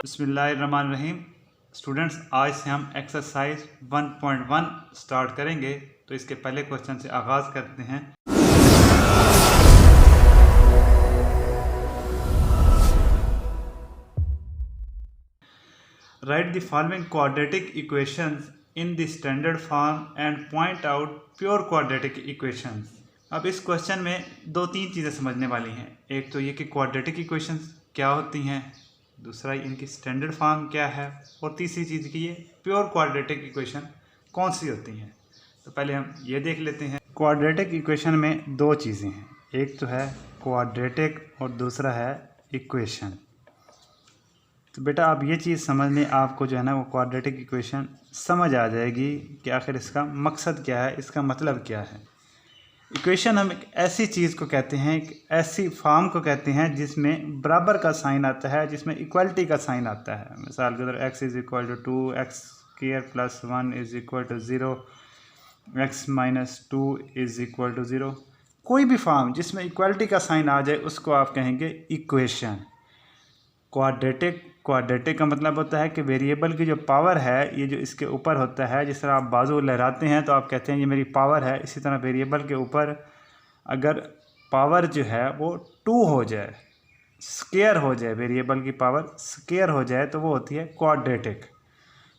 बिस्मिल्लाहिर्रहमानिर्रहीम। स्टूडेंट्स, आज से हम एक्सरसाइज 1.1 स्टार्ट करेंगे। तो इसके पहले क्वेश्चन से आगाज़ करते हैं। Right the following quadratic equations in the standard form and point out pure quadratic equations. अब इस क्वेश्चन में दो तीन चीज़ें समझने वाली हैं। एक तो ये कि क्वाड्रेटिक इक्वेशंस क्या होती हैं, दूसरा इनकी स्टैंडर्ड फॉर्म क्या है, और तीसरी चीज़ की ये प्योर क्वाड्रेटिक इक्वेशन कौन सी होती हैं। तो पहले हम ये देख लेते हैं। क्वाड्रेटिक इक्वेशन में दो चीज़ें हैं, एक तो है क्वाड्रेटिक और दूसरा है इक्वेशन। तो बेटा आप ये चीज़ समझ लें, आपको जो है ना वो क्वाड्रेटिक इक्वेशन समझ आ जाएगी कि आखिर इसका मकसद क्या है, इसका मतलब क्या है। इक्वेशन हम एक ऐसी चीज़ को कहते हैं, एक ऐसी फॉर्म को कहते हैं जिसमें बराबर का साइन आता है, जिसमें इक्वलिटी का साइन आता है। मिसाल के तौर x is equal to 2, x square plus 1 is equal to 0, x minus 2 is equal to 0। कोई भी फॉर्म जिसमें इक्वलिटी का साइन आ जाए उसको आप कहेंगे इक्वेशन। क्वाड्रेटिक का मतलब होता है कि वेरिएबल की जो पावर है, ये जो इसके ऊपर होता है, जिस तरह आप बाजू लहराते हैं तो आप कहते हैं ये मेरी पावर है, इसी तरह वेरिएबल के ऊपर अगर पावर जो है वो 2 हो जाए, स्क्वायर हो जाए, वेरिएबल की पावर स्क्वायर हो जाए, तो वो होती है क्वाड्रेटिक।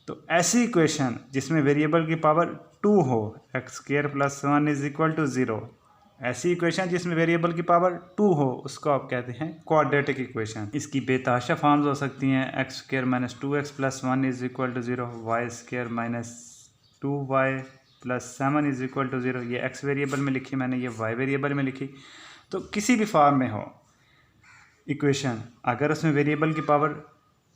तो ऐसी इक्वेशन जिसमें वेरिएबल की पावर 2 हो, x square plus 1 is equal to 0, ऐसी इक्वेशन जिसमें वेरिएबल की पावर 2 हो उसको आप कहते हैं क्वाड्रेटिक इक्वेशन। इसकी बेतहाशा फॉर्म्स हो सकती हैं, x square minus 2x plus 1 is equal to 0, y square minus 2y plus 7 is equal to 0। ये एक्स वेरिएबल में लिखी मैंने, ये वाई वेरिएबल में लिखी। तो किसी भी फॉर्म में हो इक्वेशन, अगर उसमें वेरिएबल की पावर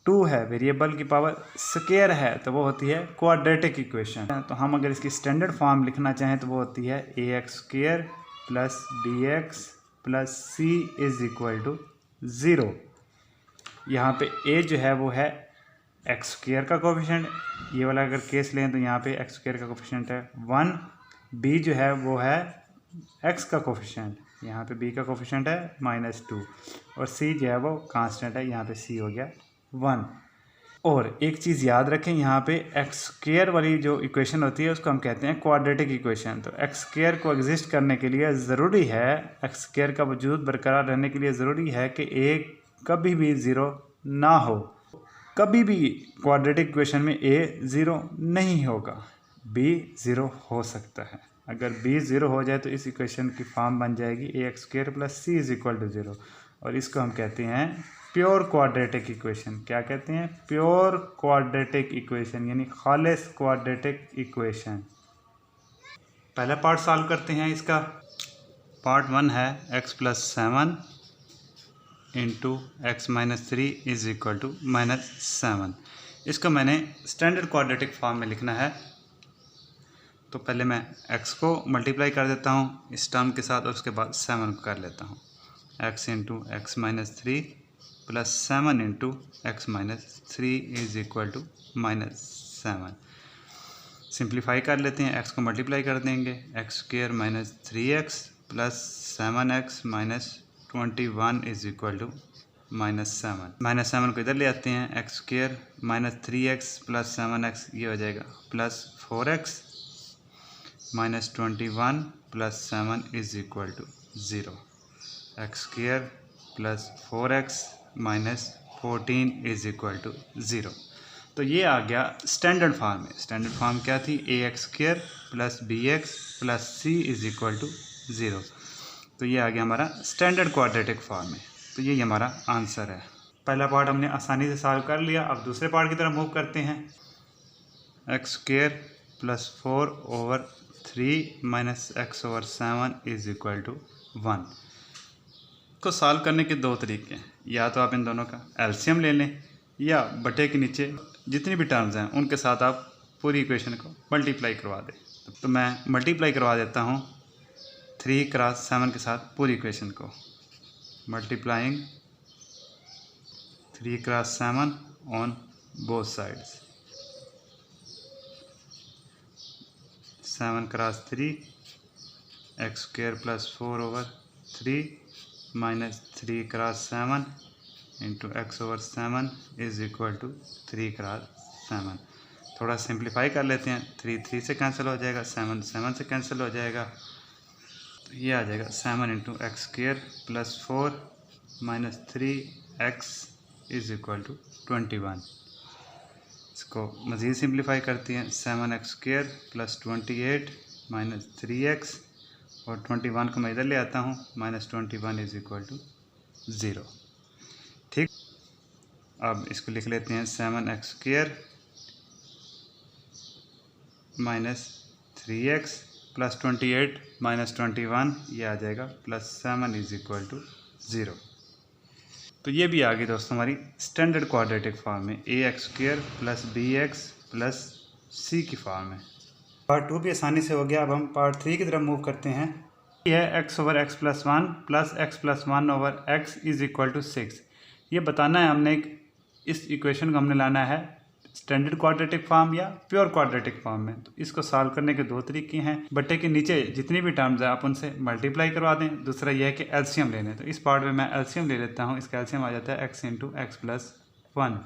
2 है, वेरिएबल की पावर स्क्वायर है, तो वो होती है क्वाड्रेटिक इक्वेशन। तो हम अगर इसकी स्टैंडर्ड फॉर्म लिखना चाहें तो वो होती है ax square plus bx plus c is equal to 0। यहाँ पे a जो है वो है एक्स स्क्वायर का कोफिशिएंट, ये वाला अगर केस लें तो यहाँ पे एक्स स्क्वायर का कोफिशिएंट है 1, b जो है वो है x का कोफिशिएंट, यहाँ पे b का कोफिशिएंट है -2, और c जो है वो कांस्टेंट है, यहाँ पे c हो गया 1। और एक चीज़ याद रखें, यहाँ पे एक्स स्क्वायर वाली जो इक्वेशन होती है उसको हम कहते हैं क्वाड्रेटिक इक्वेशन। तो एक्स स्क्वायर को एग्जिस्ट करने के लिए ज़रूरी है, एक्स स्क्वायर का वजूद बरकरार रहने के लिए ज़रूरी है कि a कभी भी 0 ना हो। कभी भी क्वाड्रेटिक इक्वेशन में a 0 नहीं होगा, b 0 हो सकता है। अगर b 0 हो जाए तो इस इक्वेशन की फॉर्म बन जाएगी ax square plus c is equal to 0, और इसको हम कहते हैं प्योर क्वाड्रेटिक इक्वेशन। क्या कहते हैं? प्योर क्वाड्रेटिक इक्वेशन, यानी खालिस क्वाड्रेटिक इक्वेशन। पहला पार्ट सॉल्व करते हैं इसका। पार्ट 1 है x plus 7 into x minus 3 is equal to -7। इसको मैंने स्टैंडर्ड क्वाड्रेटिक फॉर्म में लिखना है। तो पहले मैं x को मल्टीप्लाई कर देता हूँ इस टर्म के साथ, और उसके बाद 7 को कर लेता हूँ। x into x minus 3 plus 7 into x minus 3 is equal to -7। Simplify कर लेते हैं, x को मल्टीप्लाई कर देंगे, x square minus 3x plus 7x minus 21 is equal to -7। -7 को इधर ले आते हैं, x square minus 3x plus 7x ये हो जाएगा plus 4x minus 21 plus 7 is equal to 0। X square plus 4x minus 14 is equal to 0। तो ये आ गया स्टैंडर्ड फॉर्म में। स्टैंडर्ड फॉर्म क्या थी? ax square plus bx plus c is equal to 0। तो ये आ गया हमारा स्टैंडर्ड क्वाड्रेटिक फॉर्म में। तो ये हमारा आंसर है। पहला पार्ट हमने आसानी से सॉल्व कर लिया। अब दूसरे पार्ट की तरफ मूव करते हैं। X square plus 4/3 minus x over 7 is equal to 1। को सॉल्व करने के दो तरीके हैं, या तो आप इन दोनों का एलसीएम ले लें, या बटे के नीचे जितनी भी टर्म्स हैं उनके साथ आप पूरी इक्वेशन को मल्टीप्लाई करवा दें। तो मैं मल्टीप्लाई करवा देता हूँ 3 क्रॉस 7 के साथ पूरी इक्वेशन को। Multiplying 3 cross 7 on both sides. 7 cross 3 x square plus 4/3 minus 3 cross 7 into x over 7 is equal to 3 cross 7। थोड़ा सिंप्लीफाई कर लेते हैं। 3 3 से कैंसिल हो जाएगा, 7 7 से कैंसिल हो जाएगा, तो ये आ जाएगा 7 into x square plus 4 minus 3x is equal to 21। इसको मज़ीद सिंप्लीफाई करती हैं। 7x square plus 28 minus 3x और 21 को मैं इधर ले आता हूँ, माइनस 21 इज़ इक्वल टू 0। ठीक, अब इसको लिख लेते हैं 7x square minus 3x plus 28 minus 21, ये आ जाएगा प्लस 7 इज़ इक्वल टू 0। तो ये भी आ गई दोस्तों हमारी स्टैंडर्ड क्वाड्रेटिक फॉर्म में, ax square plus bx plus c की फॉर्म में। पार्ट 2 भी आसानी से हो गया। अब हम पार्ट 3 की तरफ मूव करते हैं। ये है x over x plus 1 plus x plus 1 over x is equal to 6। ये बताना है हमने, इस इक्वेशन को हमने लाना है स्टैंडर्ड क्वाड्रेटिक फॉर्म या प्योर क्वाड्रेटिक फॉर्म में। तो इसको सॉल्व करने के दो तरीके हैं। बट्टे के नीचे जितनी भी टर्म्स है आप उनसे मल्टीप्लाई करवा दें। दूसरा यह है कि एलसीएम ले लें। तो इस पार्ट में मैं एलसीएम ले लेता हूँ। इसका एलसीएम आ जाता है x into x plus 1।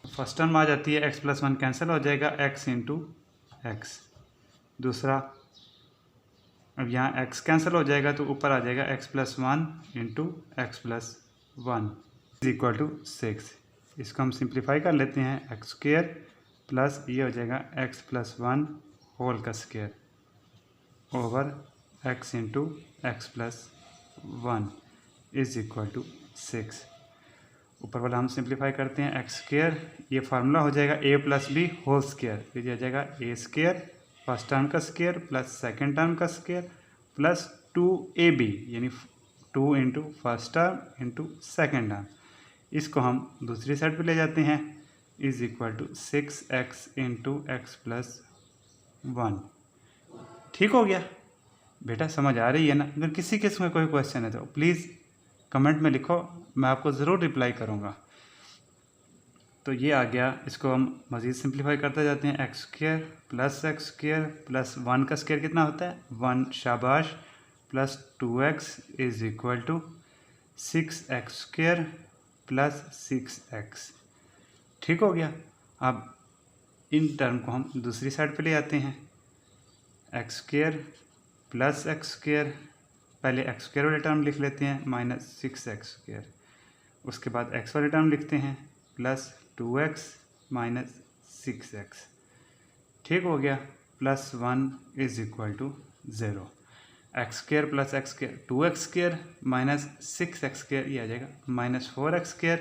First term आ जाती है x प्लस 1 कैंसिल हो जाएगा, x इंटू एक्स। दूसरा, अब यहाँ x कैंसिल हो जाएगा तो ऊपर आ जाएगा x plus 1 into x plus 1 is equal to 6। इसको हम सिंप्लीफाई कर लेते हैं। एक्स स्क्र प्लस ये हो जाएगा x प्लस 1 होल का square over x into x plus 1 is equal to 6। ऊपर वाला हम सिंप्लीफाई करते हैं। एक्स स्क्र, ये फार्मूला हो जाएगा a plus b whole square, फिर ये हो जाएगा a स्क्र फर्स्ट टर्म का स्क्र प्लस सेकेंड टर्म का स्क्र प्लस 2ab, यानी 2 into first term into second term. इसको हम दूसरी साइड पे ले जाते हैं, is equal to 6x into x plus 1। ठीक हो गया बेटा, समझ आ रही है ना? अगर किसी किस्म में कोई क्वेश्चन है तो प्लीज़ कमेंट में लिखो, मैं आपको ज़रूर रिप्लाई करूँगा। तो ये आ गया। इसको हम मज़ीद सिंप्लीफाई करते जाते हैं। X square plus x square plus 1 का स्क्र कितना होता है 1, शाबाश, plus 2x is equal to 6x square plus 6x। ठीक हो गया। अब इन टर्म को हम दूसरी साइड पे ले आते हैं। X square plus x square, पहले एक्स स्क्र वाले टर्म लिख लेते हैं माइनस 6x स्क्र, उसके बाद x वाले टर्म लिखते हैं प्लस 2x माइनस 6x। ठीक हो गया। Plus 1 is equal to 0। X square plus x square 2x square minus 6x square, ये आ जाएगा minus 4x square,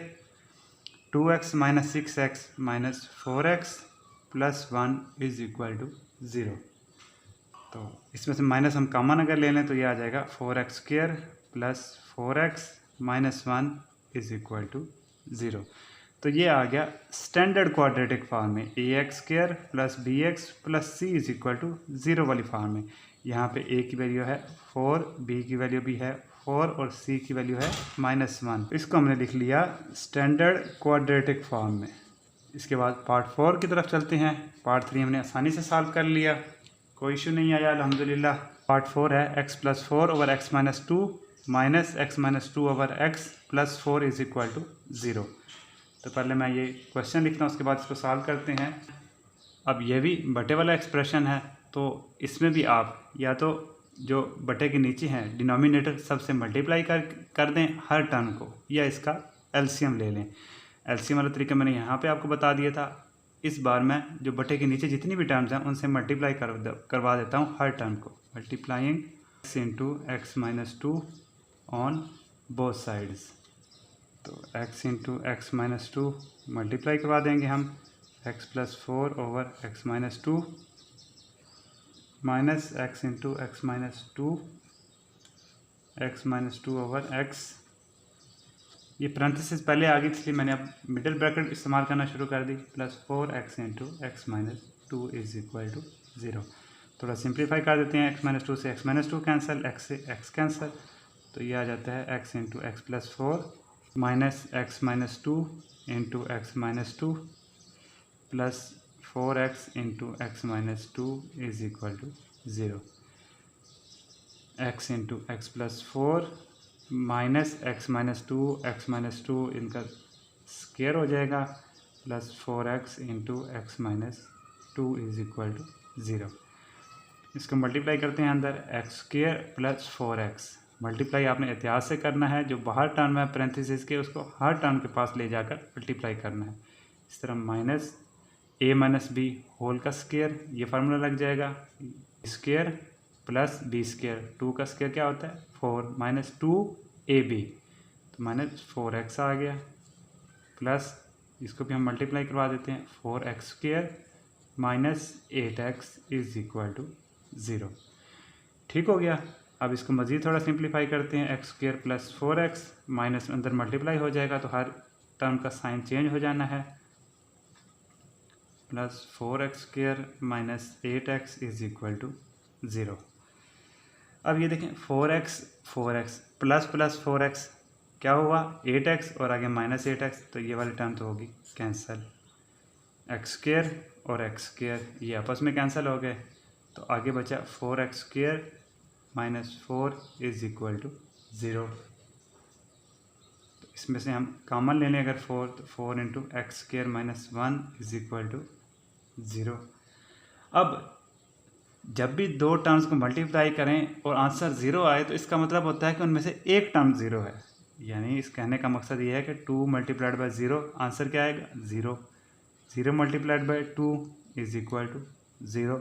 2x minus 6x minus 4x plus 1 is equal to 0। तो इसमें से माइनस हम कॉमन अगर ले लें तो ये आ जाएगा 4x square plus 4x minus 1 is equal to 0। तो ये आ गया स्टैंडर्ड क्वाड्रेटिक फॉर्म में, ax square plus bx plus c is equal to 0 वाली फॉर्म में। यहाँ पे a की वैल्यू है 4, b की वैल्यू भी है 4 और c की वैल्यू है -1। इसको हमने लिख लिया स्टैंडर्ड क्वाड्रेटिक फॉर्म में। इसके बाद पार्ट 4 की तरफ चलते हैं। पार्ट 3 हमने आसानी से सॉल्व कर लिया, कोई इशू नहीं आया अल्हम्दुलिल्लाह। पार्ट 4 है x plus 4 over x minus 2 minus x minus 2 over x plus 4 is equal to 0। तो पहले मैं ये क्वेश्चन लिखता हूँ, उसके बाद इसको सॉल्व करते हैं। अब ये भी बटे वाला एक्सप्रेशन है, तो इसमें भी आप या तो जो बटे के नीचे हैं डिनोमिनेटर सबसे मल्टीप्लाई कर दें हर टर्म को, या इसका एलसीएम ले लें। एलसीएम वाला तरीका मैंने यहाँ पे आपको बता दिया था। इस बार मैं जो बटे के नीचे जितनी भी टर्म्स हैं उनसे मल्टीप्लाई करवा देता हूँ हर टर्म को। Multiplying x into x minus 2 on both sides. तो x into x minus 2 multiply करवा देंगे हम x plus 4 over x minus 2 minus x into x minus 2 x minus 2 over x। ये पैरेंथेसिस पहले आ गई इसलिए मैंने अब मिडिल ब्रैकेट इस्तेमाल करना शुरू कर दी, plus 4x into x minus 2 is equal to 0। थोड़ा सिंप्लीफाई कर देते हैं। x माइनस 2 से x माइनस 2 कैंसिल, x से x कैंसिल, तो ये आ जाता है x into x plus 4 minus x minus 2 into x minus 2 plus 4x into x minus 2 is equal to 0। x into x plus 4 minus x minus 2 इनका square हो जाएगा plus 4x into x minus 2 is equal to 0। इसको multiply करते हैं अंदर, x square plus 4x। Multiply आपने एहतियात से करना है, जो बाहर टर्म है पैरेंथेसिस के उसको हर टर्म के पास ले जाकर मल्टीप्लाई करना है। इस तरह minus a minus b whole का स्क्वेयर, ये फार्मूला लग जाएगा, स्क्वेयर प्लस बी स्क्वेयर, 2 का स्क्वेयर क्या होता है 4 माइनस 2ab, तो माइनस 4x आ गया, प्लस इसको भी हम मल्टीप्लाई करवा देते हैं, 4x square minus 8x is equal to 0। ठीक हो गया। अब इसको मज़ीद थोड़ा सिंप्लीफाई करते हैं, x square plus 4x minus अंदर मल्टीप्लाई हो जाएगा तो हर टर्म का साइन चेंज हो जाना है, plus 4x square minus 8x is equal to 0। अब ये देखें 4x प्लस प्लस 4x क्या हुआ 8x और आगे माइनस 8x, तो ये वाली टर्म तो होगी कैंसिल, एक्स स्क्वेयर और एक्स स्क्वेयर ये आपस में कैंसिल हो गए, तो आगे बचा 4x square minus 4 is equal to 0। तो इसमें से हम कॉमन ले लें अगर 4, तो 4 into x square minus 1 is equal to 0। अब जब भी दो टर्म्स को मल्टीप्लाई करें और आंसर 0 आए तो इसका मतलब होता है कि उनमें से एक टर्म 0 है, यानी इस कहने का मकसद ये है कि 2 मल्टीप्लाइड बाई 0 आंसर क्या आएगा 0, 0 multiplied by 2 is equal to 0।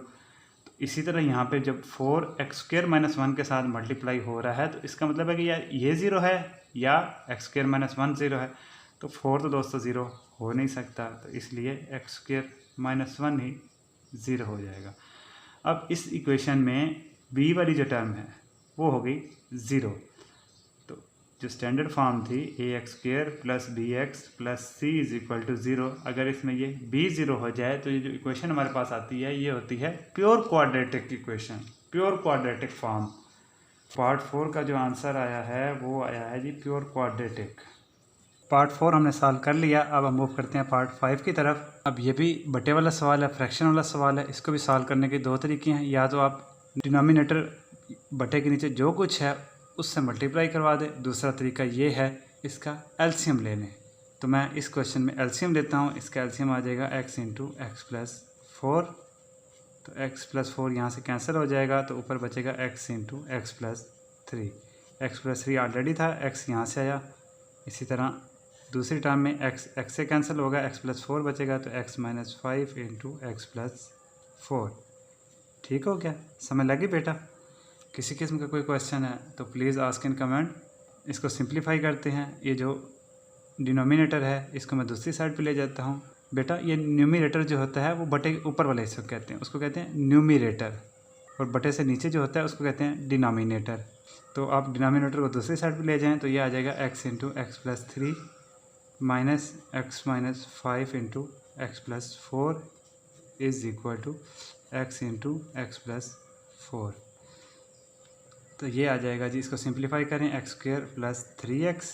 तो इसी तरह यहाँ पे जब 4x स्क्वेयर माइनस 1 के साथ मल्टीप्लाई हो रहा है तो इसका मतलब है कि या ये 0 है या x स्क्वेयर माइनस 1 0 है, तो 4 तो दोस्तों 0 हो नहीं सकता, तो इसलिए x स्क्वेयर माइनस 1 ही 0 हो जाएगा। अब इस इक्वेशन में b वाली जो टर्म है वो हो गई 0, तो जो स्टैंडर्ड फॉर्म थी ax square plus bx plus c is equal to 0, अगर इसमें ये b 0 हो जाए तो ये जो इक्वेशन हमारे पास आती है ये होती है pure quadratic equation, pure quadratic form. Part 4 का जो आंसर आया है वो आया है जी प्योर क्वाड्रेटिक। पार्ट 4 हमने सॉल्व कर लिया, अब हम मूव करते हैं पार्ट 5 की तरफ। अब ये भी बटे वाला सवाल है, फ्रैक्शन वाला सवाल है, इसको भी सॉल्व करने के दो तरीके हैं, या तो आप डिनोमिनेटर बटे के नीचे जो कुछ है उससे मल्टीप्लाई करवा दें, दूसरा तरीका ये है इसका एलसीएम ले लें। तो मैं इस क्वेश्चन में एलसीएम लेता हूँ, इसका एलसीएम आ जाएगा x इंटू एक्स प्लस 4, तो x प्लस 4 यहाँ से कैंसिल हो जाएगा, तो ऊपर बचेगा x into x plus 3, x plus 3 already था, x यहाँ से आया, इसी तरह दूसरी टर्म में x से कैंसिल होगा, x प्लस 4 बचेगा, तो x minus 5 into x plus 4। ठीक हो गया, समझ लगी बेटा? किसी किस्म का कोई क्वेश्चन है तो प्लीज़ आस्क इन कमेंट। इसको सिंप्लीफाई करते हैं, ये जो डिनोमिनेटर है इसको मैं दूसरी साइड पे ले जाता हूँ। बेटा ये न्यूमिनेटर जो होता है वो बटे के ऊपर वाले हिस्से को कहते हैं, उसको कहते हैं न्यूमिनेटर, और बटे से नीचे जो होता है उसको कहते हैं डिनोमिनेटर। तो आप डिनोमिनेटर को दूसरी साइड पे ले जाएं तो ये आ जाएगा x into x plus 3 minus x minus 5 into x plus 4 is equal to x into x plus 4। तो ये आ जाएगा जी, इसको सिंप्लीफाई करें, x square plus 3x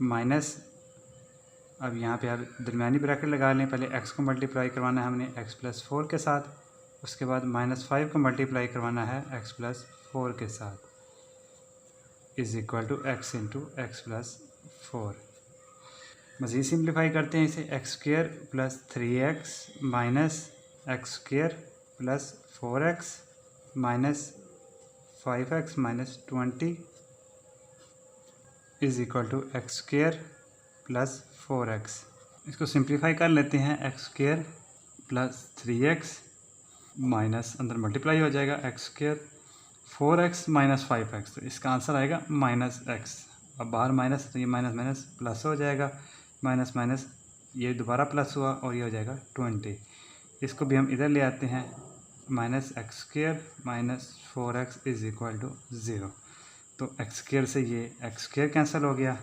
minus, अब यहाँ पे आप दरमियानी ब्रैकेट लगा लें, पहले x को मल्टीप्लाई करवाना है हमने x प्लस 4 के साथ, उसके बाद माइनस 5 को मल्टीप्लाई करवाना है x प्लस 4 के साथ, is equal to x into x plus 4। मज़ीद सिंप्लीफाई करते हैं इसे, x square plus 3x minus x square plus 4x minus 5x minus 20 is equal to x square plus 4x। इसको सिंप्लीफाई कर लेते हैं, x square plus 3x minus अंदर multiply हो जाएगा x square 4x minus 5x, तो इसका answer आएगा माइनस x। अब बाहर माइनस तो ये माइनस माइनस प्लस हो जाएगा, माइनस माइनस ये दोबारा प्लस हुआ और ये हो जाएगा 20। इसको भी हम इधर ले आते हैं, minus x square minus 4x is equal to 0। तो एक्स स्क्वेयर से ये एक्स स्क्वेयर कैंसिल हो गया,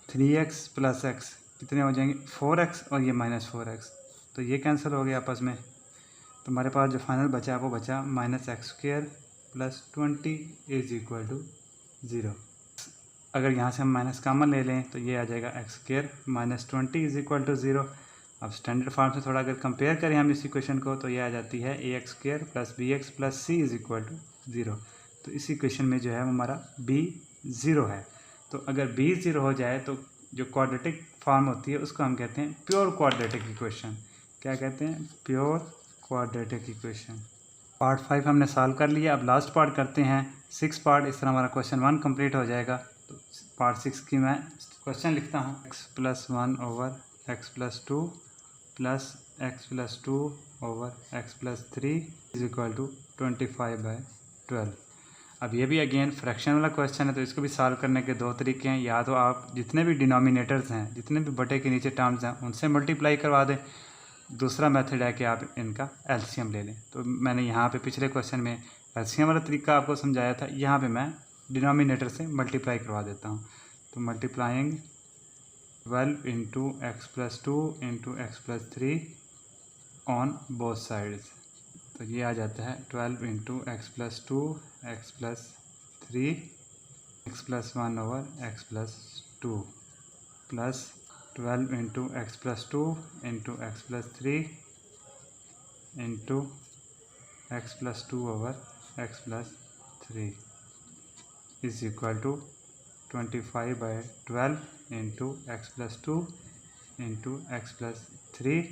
3x प्लस x कितने हो जाएंगे 4x, और ये माइनस 4x, तो ये कैंसिल हो गया आपस में। तो हमारे पास जो फाइनल बचा वो बचा minus x square plus 20 is equal to 0। अगर यहाँ से हम माइनस कॉमन ले लें तो ये आ जाएगा x square minus 20 is equal to 0। अब स्टैंडर्ड फॉर्म से थोड़ा अगर कंपेयर करें हम इस इक्वेशन को तो ये आ जाती है a x square plus b x plus c is equal to 0। तो इस इक्वेशन में जो है हमारा b 0 है, तो अगर b 0 हो जाए तो जो क्वाड्रेटिक फॉर्म होती है उसको हम कहते हैं प्योर क्वाड्रेटिक इक्वेशन। क्या कहते हैं? Pure quadratic equation. पार्ट 5 हमने सॉल्व कर लिया। अब लास्ट पार्ट करते हैं 6 पार्ट। इस तरह हमारा क्वेश्चन 1 कंप्लीट हो जाएगा। तो पार्ट 6 की मैं क्वेश्चन लिखता हूँ। x+1/x+2 plus x+2 over x+3 is equal to 25/12। अब ये भी अगेन फ्रैक्शन वाला क्वेश्चन है, तो इसको भी सॉल्व करने के दो तरीके हैं। या तो आप जितने भी डिनोमिनेटर्स हैं, जितने भी बटे के नीचे टर्म्स हैं, उनसे मल्टीप्लाई करवा दें। दूसरा मेथड है कि आप इनका एलसीएम ले लें। तो मैंने यहाँ पे पिछले क्वेश्चन में एलसीएम वाला तरीका आपको समझाया था, यहाँ पे मैं डिनोमिनेटर से मल्टीप्लाई करवा देता हूँ। तो multiplying 12 into x+2 into x+3 on both sides, तो ये आ जाता है 12 into x+2 x+3 x+1 over x+2 plus 12 into x+2 into x+3 into x+2 over x+3 is equal to 25/12 into x+2 into x+3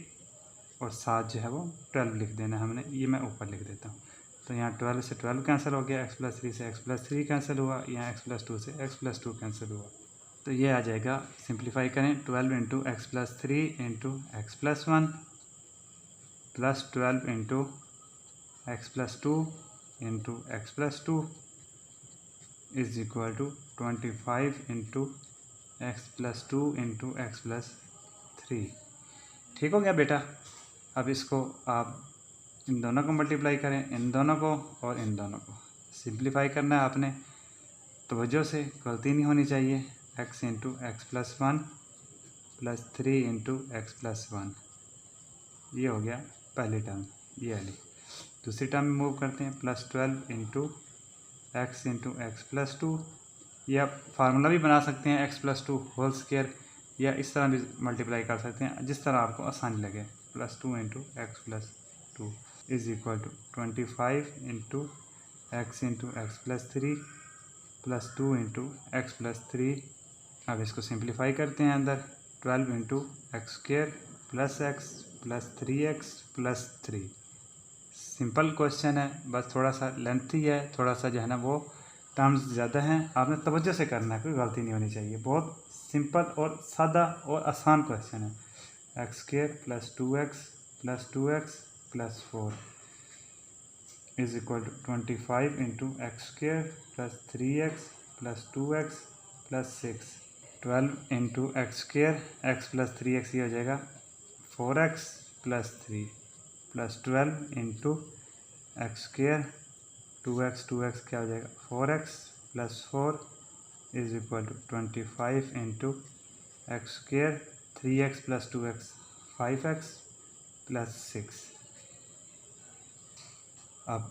और साथ जो है वो 12 लिख देना है हमने। ये मैं ऊपर लिख देता हूँ। तो यहाँ 12 से 12 कैंसिल हो गया, x+3 से x+3 कैंसिल हुआ, यहाँ x+2 से x+2 कैंसिल हुआ। तो ये आ जाएगा, सिंप्लीफाई करें, 12 into x+3 into x+1 plus 12 into x+2 into x+2 is equal to 25 into x+2 into x+3। ठीक हो गया बेटा। अब इसको आप इन दोनों को मल्टीप्लाई करें, इन दोनों को और इन दोनों को सिंप्लीफाई करना है आपने। तवज्जो से, गलती नहीं होनी चाहिए। x into x+1 plus 3 into x+1, ये हो गया पहली टर्म, ये वाली। दूसरी टर्म में मूव करते हैं, plus 12 into x into x+2, या फार्मूला भी बना सकते हैं x+2 होल स्क्वायर, या इस तरह भी मल्टीप्लाई कर सकते हैं, जिस तरह आपको आसानी लगे। Plus 2 into x+2 is equal to 25 into x into x+3 plus 2 into x+3। अब इसको सिंप्लीफाई करते हैं अंदर, 12 into x² plus x plus 3x plus 3। Simple question है, बस थोड़ा सा लेंथी है, थोड़ा सा जो है ना वो टर्म्स ज़्यादा हैं। आपने तवज्जो से करना है, कोई गलती नहीं होनी चाहिए। बहुत सिंपल और सादा और आसान क्वेश्चन है। x² plus 2x plus 2x plus 4 is equal to 25 into x² plus 3x plus 2x plus 6। 12 into x² x plus 3x, ये हो जाएगा 4x plus 3 plus 12 into x² 2x क्या हो जाएगा 4x plus 4 is equal to 25 into x² 3x plus 2x 5x plus 6। अब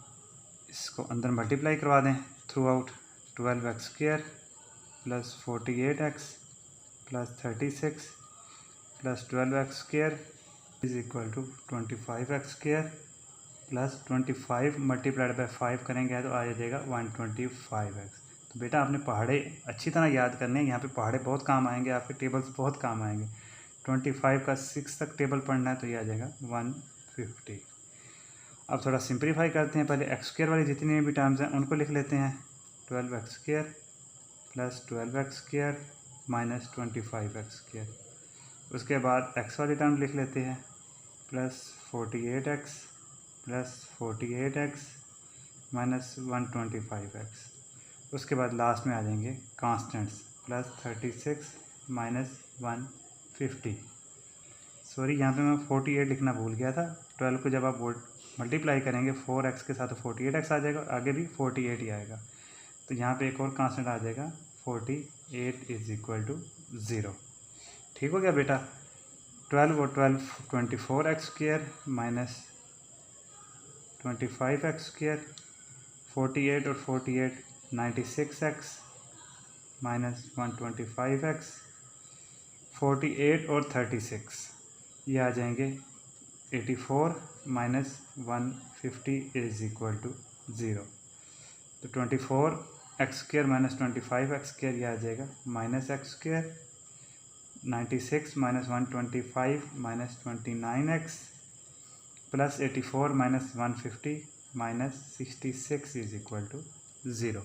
इसको अंदर multiply करवा दें throughout, 12x² plus 48x plus 36 plus 12x² is equal to 25x² plus 25 multiplied by 5 करेंगे तो आ जाएगा 125x। तो बेटा आपने पहाड़े अच्छी तरह याद करने हैं, यहाँ पे पहाड़े बहुत काम आएंगे, आपके टेबल्स बहुत काम आएंगे। 25 का 6 तक टेबल पढ़ना है तो ये आ जाएगा 150। अब थोड़ा सिंप्लीफाई करते हैं। पहले x² वाली जितनी भी टर्म्स हैं उनको लिख लेते हैं, 12x² plus 12x² minus 25x²। उसके बाद x वाली टर्म लिख लेते हैं, plus 48x plus 48x minus 125x। उसके बाद लास्ट में आ जाएंगे कांस्टेंट्स, प्लस 36 माइनस 150। सॉरी, यहाँ पे मैं 48 लिखना भूल गया था। 12 को जब आप मल्टीप्लाई करेंगे 4x के साथ तो 48x आ जाएगा, आगे भी 48 ही आएगा। तो यहाँ पे एक और कांस्टेंट आ जाएगा 48 इज इक्वल टू 0। ठीक हो गया बेटा। 12 और 12 24x² माइनस 25x², 48 और 48 96x माइनस 125x, 48 और 36 ये आ जाएंगे 84 माइनस 150 इज इक्वल टू 0। तो 24x² माइनस 25x² ये आ जाएगा minus x² 96 minus 125 minus 29x plus 84 minus 150 minus 66 is equal to 0।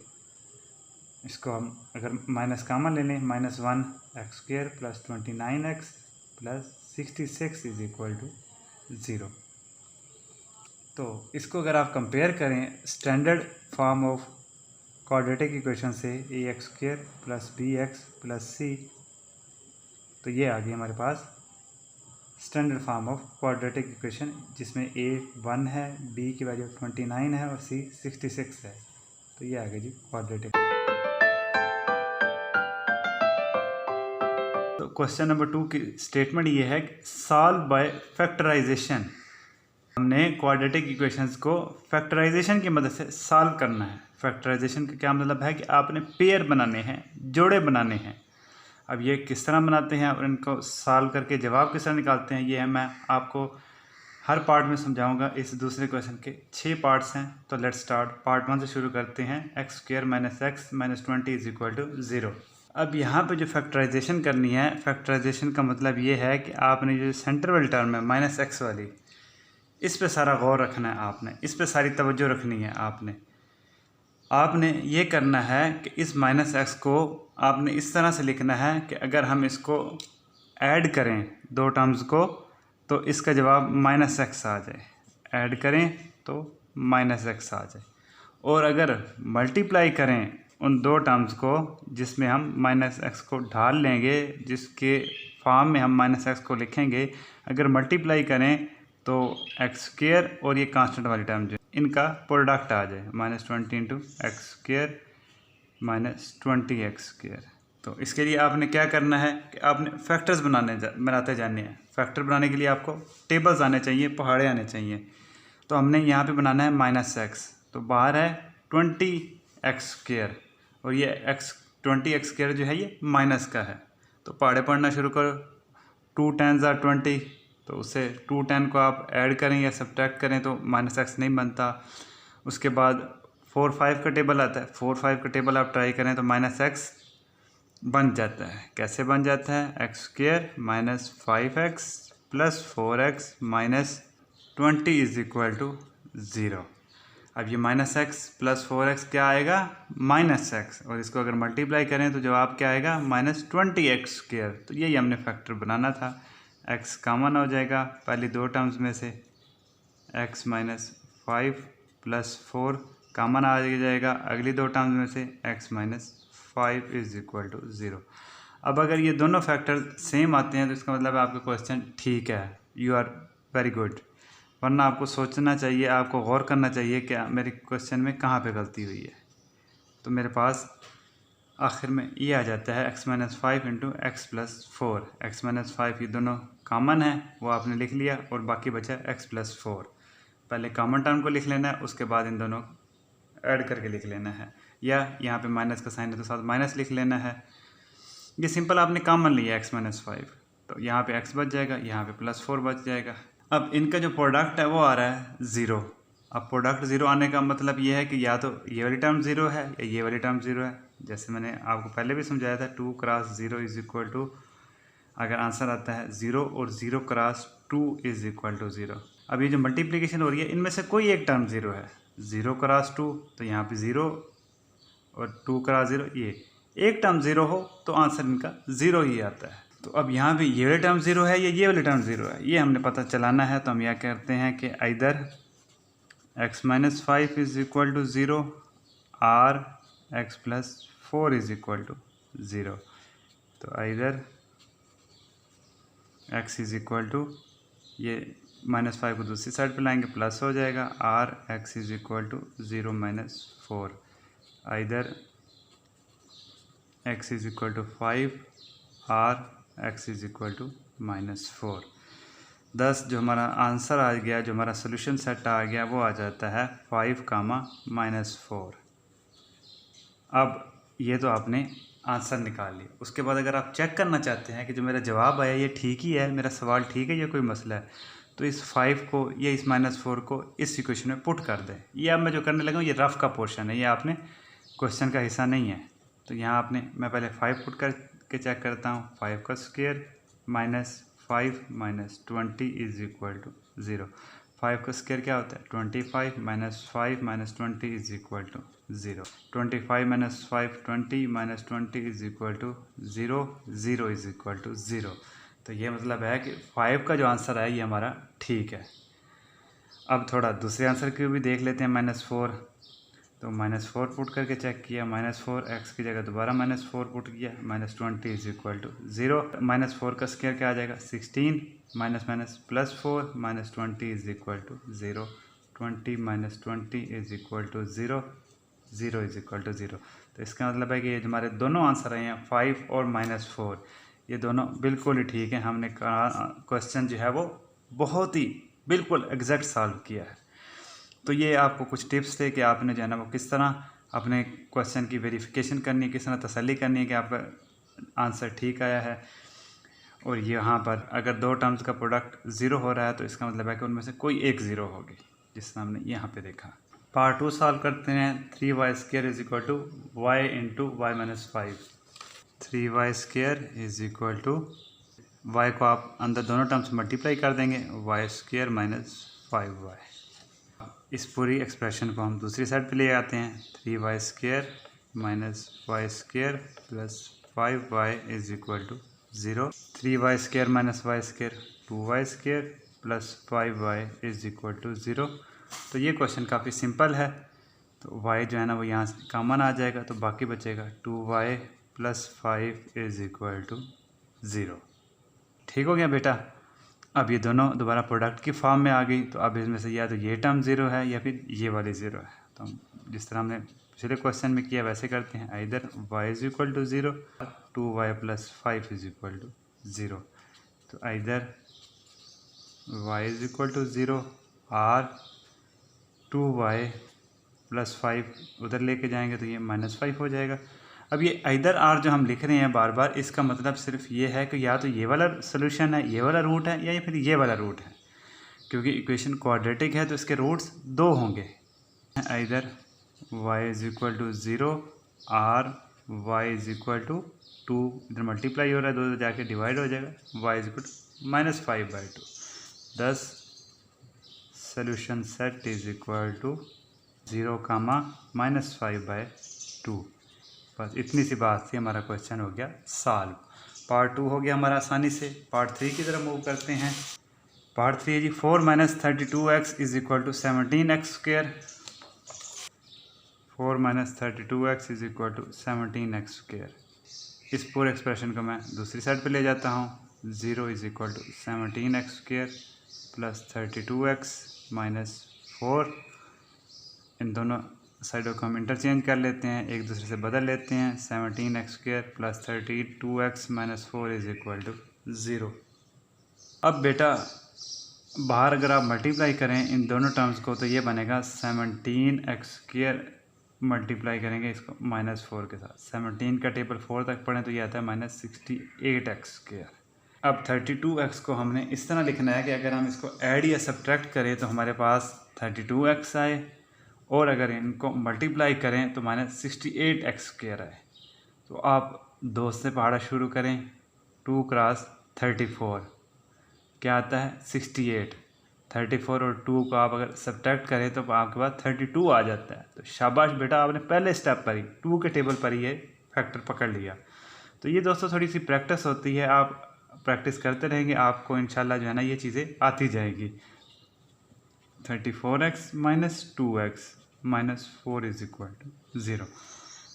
इसको हम अगर माइनस कामन ले लें, -1x² plus 29x plus 66 is equal to 0। तो इसको अगर आप कंपेयर करें standard form of quadratic equation से ax² plus bx plus c, तो ये आ गई हमारे पास standard form of quadratic equation, जिसमें a 1 है, b की वैल्यू 29 है और c 66 है। तो ये आ गई जी क्वाड्रेटिक। तो क्वेश्चन नंबर 2 की स्टेटमेंट ये है कि सॉल्व बाय फैक्टराइजेशन। हमने क्वाड्रेटिक इक्वेशंस को फैक्टराइजेशन की मदद से सॉल्व करना है। फैक्टराइजेशन का क्या मतलब है कि आपने पेयर बनाने हैं, जोड़े बनाने हैं। अब ये किस तरह बनाते हैं और इनको सॉल्व करके जवाब किस तरह निकालते हैं, ये है मैं आपको हर पार्ट में समझाऊंगा। इस दूसरे क्वेश्चन के 6 पार्ट्स हैं। तो लेट्स स्टार्ट। पार्ट 1 से शुरू करते हैं। x² minus x minus 20 is equal to 0। अब यहाँ पे जो फैक्टराइजेशन करनी है, फैक्टराइजेशन का मतलब ये है कि आपने जो सेंटर वाली टर्म है -x वाली, इस पे सारा गौर रखना है आपने, इस पे सारी तवज्जो रखनी है आपने ये करना है कि इस -x को आपने इस तरह से लिखना है कि अगर हम इसको ऐड करें दो टर्म्स को तो इसका जवाब -x आ जाए। ऐड करें तो -x आ जाए। और अगर मल्टीप्लाई करें उन दो टर्म्स को जिसमें हम -x को ढाल लेंगे, जिसके फॉर्म में हम -x को लिखेंगे, अगर मल्टीप्लाई करें तो x² और ये कांस्टेंट वाली टर्म जो इनका प्रोडक्ट आ जाए, -20 इंटू x² माइनस 20x²। तो इसके लिए आपने क्या करना है कि आपने फैक्टर्स बनाते जाने हैं। फैक्टर बनाने के लिए आपको टेबल्स आने चाहिए, पहाड़े आने चाहिए। तो हमने यहाँ पे बनाना है -x, तो बाहर है 20x² और ये 20x² जो है ये माइनस का है। तो पहाड़े पढ़ना शुरू करो। 2 10s are 20, तो उससे 2 10 को आप ऐड करें या सब्ट्रैक्ट करें तो -x नहीं बनता। उसके बाद 4 5 का टेबल आता है। 4 5 का टेबल आप ट्राई करें तो -x बन जाता है। कैसे बन जाता है? x² minus 5x plus 4x minus 20 is equal to 0। अब ये -x प्लस 4x क्या आएगा? -x, और इसको अगर मल्टीप्लाई करें तो जवाब क्या आएगा? -20x²। तो यही हमने फैक्टर बनाना था। x कॉमन हो जाएगा पहली दो टर्म्स में से, x माइनस 5 प्लस 4 कॉमन आ जाएगा अगली दो टर्म्स में से, x minus 5 is equal to 0। अब अगर ये दोनों फैक्टर सेम आते हैं तो इसका मतलब है आपका क्वेश्चन ठीक है, यू आर वेरी गुड। वरना आपको सोचना चाहिए, आपको गौर करना चाहिए कि मेरे क्वेश्चन में कहाँ पे गलती हुई है। तो मेरे पास आखिर में ये आ जाता है x minus 5 into x plus 4। X minus 5 ये दोनों कॉमन है, वो आपने लिख लिया, और बाकी बचा x प्लस 4। पहले कॉमन टर्म को लिख लेना है, उसके बाद इन दोनों ऐड करके लिख लेना है, या यहाँ पे माइनस का साइन है तो साथ माइनस लिख लेना है। ये सिंपल आपने कॉमन लिया x माइनस 5, तो यहाँ पे x बच जाएगा, यहाँ पे प्लस 4 बच जाएगा। अब इनका जो प्रोडक्ट है वो आ रहा है 0। अब प्रोडक्ट 0 आने का मतलब ये है कि या तो ये वाली टर्म 0 है या ये वाली टर्म 0 है। जैसे मैंने आपको पहले भी समझाया था, 2 क्रॉस 0 इज इक्वल टू, अगर आंसर आता है 0 और 0 क्रॉस 2 इज इक्वल टू 0। अब ये जो मल्टीप्लिकेशन हो रही है इनमें से कोई एक टर्म 0 है। 0 क्रॉस 2 तो यहाँ पे 0, और 2 क्रॉस 0, ये एक टर्म 0 हो तो आंसर इनका 0 ही आता है। तो अब यहाँ पे ये वाली टर्म 0 है या ये वाली टर्म 0 है, ये हमने पता चलाना है। तो हम यह कहते हैं कि इधर x minus 5 is equal to 0 और x plus 4 is equal to 0। तो इधर x इज इक्वल टू, ये -5 को दूसरी साइड पे लाएंगे, प्लस हो जाएगा, और x is equal to 0 minus 4। इधर x इज इक्वल टू 5 और x is equal to -4। Thus जो हमारा आंसर आ गया, जो हमारा सोल्यूशन सेट आ गया, वो आ जाता है 5, -4। अब ये तो आपने आंसर निकाल लिया। उसके बाद अगर आप चेक करना चाहते हैं कि जो मेरा जवाब आया ये ठीक ही है, मेरा सवाल ठीक है या कोई मसला है, तो इस 5 को या इस -4 को इस इक्वेशन में पुट कर दें। ये अब मैं जो करने लगा हूँ ये रफ़ का पोर्शन है, ये आपने क्वेश्चन का हिस्सा नहीं है। तो यहाँ आपने, मैं पहले 5 पुट के चेक करता हूँ। 5 का square minus 5 minus 20 is equal to 0। 5 का स्क्वायर क्या होता है? 25 minus 5 minus 20 is equal to 0। 25 minus 5 20 minus 20 is equal to 0। 0 is equal to 0। तो ये मतलब है कि 5 का जो आंसर है ये हमारा ठीक है। अब थोड़ा दूसरे आंसर को भी देख लेते हैं। -4, तो -4 पुट करके चेक किया। -4 x की जगह दोबारा -4 पुट किया। -20 इज इक्वल टू 0। -4 का स्क्वायर क्या आ जाएगा? 16 minus minus +4 -20 is equal to 0। 20 minus 20 is equal to 0। 0 is equal to 0। तो इसका मतलब है कि ये हमारे दोनों आंसर आए हैं 5 और -4, ये दोनों बिल्कुल ही ठीक है। हमने क्वेश्चन जो है वो बहुत ही बिल्कुल एग्जैक्ट सॉल्व किया है। तो ये आपको कुछ टिप्स थे कि आपने जो है ना वो किस तरह अपने क्वेश्चन की वेरिफिकेशन करनी है, किस तरह तसल्ली करनी है कि आपका आंसर ठीक आया है। और यहाँ पर अगर दो टर्म्स का प्रोडक्ट 0 हो रहा है तो इसका मतलब है कि उनमें से कोई एक 0 होगी, जिस तरह हमने यहाँ पे देखा। पार्ट 2 सॉल्व करते हैं। 3y² is equal to y into y minus 5। 3y² is equal to y को आप अंदर दोनों टर्म्स मल्टीप्लाई कर देंगे, y² माइनस 5y। इस पूरी एक्सप्रेशन को हम दूसरी साइड पे ले आते हैं। 3y² minus y² plus 5y is equal to 0। 3y² minus y² 2y² plus 5y is equal to 0। तो ये क्वेश्चन काफ़ी सिंपल है। तो y जो है ना वो यहाँ से कॉमन आ जाएगा, तो बाकी बचेगा 2y plus 5 is equal to 0। ठीक हो गया बेटा। अब ये दोनों दोबारा प्रोडक्ट की फॉर्म में आ गई, तो अब इसमें से या तो ये टर्म 0 है या फिर ये वाली 0 है। तो हम जिस तरह हमने पिछले क्वेश्चन में किया वैसे करते हैं। Either y is equal to 0, 2y plus 5 is equal to 0। तो either y is equal to 0 और 2y प्लस 5 उधर लेके जाएंगे तो ये -5 हो जाएगा। अब ये इधर आर जो हम लिख रहे हैं बार बार, इसका मतलब सिर्फ ये है कि या तो ये वाला सोल्यूशन है, ये वाला रूट है, या फिर ये वाला रूट है। क्योंकि इक्वेशन क्वाड्रेटिक है तो इसके रूट्स 2 होंगे। इधर y इज इक्वल टू 0 और y इज इक्वल टू 2, इधर मल्टीप्लाई हो रहा है, 2 जाके डिवाइड हो जाएगा। y is equal to -5/2। Thus solution set is equal to 0, -5/2। बस इतनी सी बात थी, हमारा क्वेश्चन हो गया सॉल्व। पार्ट 2 हो गया हमारा आसानी से। पार्ट 3 की तरफ मूव करते हैं। पार्ट 3 है जी 4 - 32x is equal to 17x²। 4 - 32x is equal to 17x²। इस पूरे एक्सप्रेशन को मैं दूसरी साइड पे ले जाता हूँ। 0 is equal to 17x² plus 32x minus 4। इन दोनों साइडों को हम इंटरचेंज कर लेते हैं, एक दूसरे से बदल लेते हैं। 17x² plus 32x minus 4 is equal to 0। अब बेटा बाहर अगर आप मल्टीप्लाई करें इन दोनों टर्म्स को तो ये बनेगा 17x² मल्टीप्लाई करेंगे इसको -4 के साथ। 17 का टेबल 4 तक पढ़ें तो ये आता है -68x²। अब 32x को हमने इस तरह लिखना है कि अगर हम इसको ऐड या सब्ट्रैक्ट करें तो हमारे पास 32x आए, और अगर इनको मल्टीप्लाई करें तो -68x² आए। तो आप 2 से पढ़ना शुरू करें। 2 क्रॉस 34 क्या आता है? 68। 34 और 2 को आप अगर सब्ट्रैक्ट करें तो आपके पास 32 आ जाता है। तो शाबाश बेटा, आपने पहले स्टेप पर ही 2 के टेबल पर ही ये फैक्टर पकड़ लिया। तो ये दोस्तों थोड़ी सी प्रैक्टिस होती है, आप प्रैक्टिस करते रहेंगे, आपको इंशाल्लाह जो है ना ये चीज़ें आती जाएगी। 34x minus 2x minus 4 is equal to 0।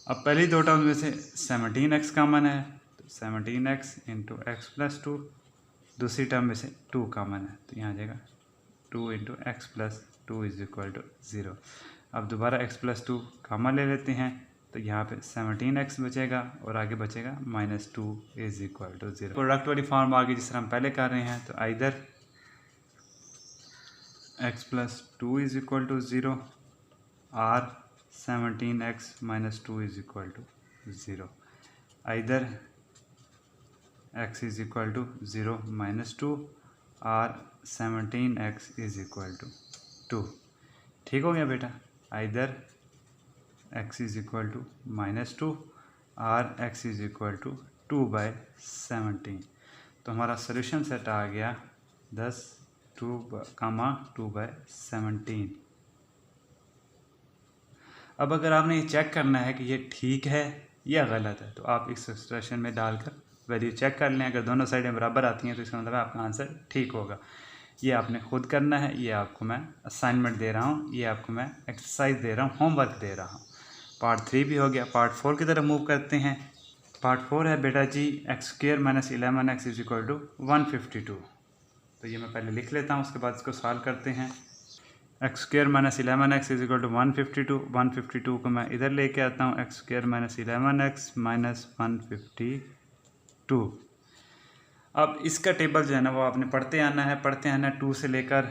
अब पहली दो टर्म में से 17x कॉमन है, तो 17x इंटू एक्स प्लस 2। दूसरी टर्म में से 2 कॉमन है, तो यहाँ आ जाएगा 2 into x plus 2 is equal to 0। अब दोबारा x प्लस 2 कॉमन ले लेते हैं, तो यहाँ पे 17x बचेगा और आगे बचेगा -2 इज इक्वल टू 0। प्रोडक्ट वाली फॉर्म आ गई जिस तरह हम पहले कर रहे हैं। तो either x plus 2 is equal to 0 और 17x minus 2 is equal to 0। Either x is equal to 0 minus 2 और 17x इज इक्वल टू 2। ठीक हो गया बेटा। Either x is equal to -2 और x इज इक्वल टू 2/17। तो हमारा सोल्यूशन सेट आ गया 10 2/17। अब अगर आपने ये चेक करना है कि ये ठीक है या गलत है, तो आप इस एक्सप्रेशन में डालकर वैल्यू चेक कर लें। अगर दोनों साइडें बराबर आती हैं तो इसका मतलब है आपका आंसर ठीक होगा। ये आपने खुद करना है, ये आपको मैं असाइनमेंट दे रहा हूँ, ये आपको मैं एक्सरसाइज दे रहा हूँ, होमवर्क दे रहा हूँ। पार्ट 3 भी हो गया। पार्ट 4 की तरफ मूव करते हैं। पार्ट 4 है बेटा जी x² - 11x = 152। तो ये मैं पहले लिख लेता हूँ, उसके बाद इसको सॉल्व करते हैं। x² - 11x = 152। 152 को मैं इधर लेके आता हूँ, x² - 11x - 152। अब इसका टेबल जो है ना वो आपने पढ़ते आना है, 2 से लेकर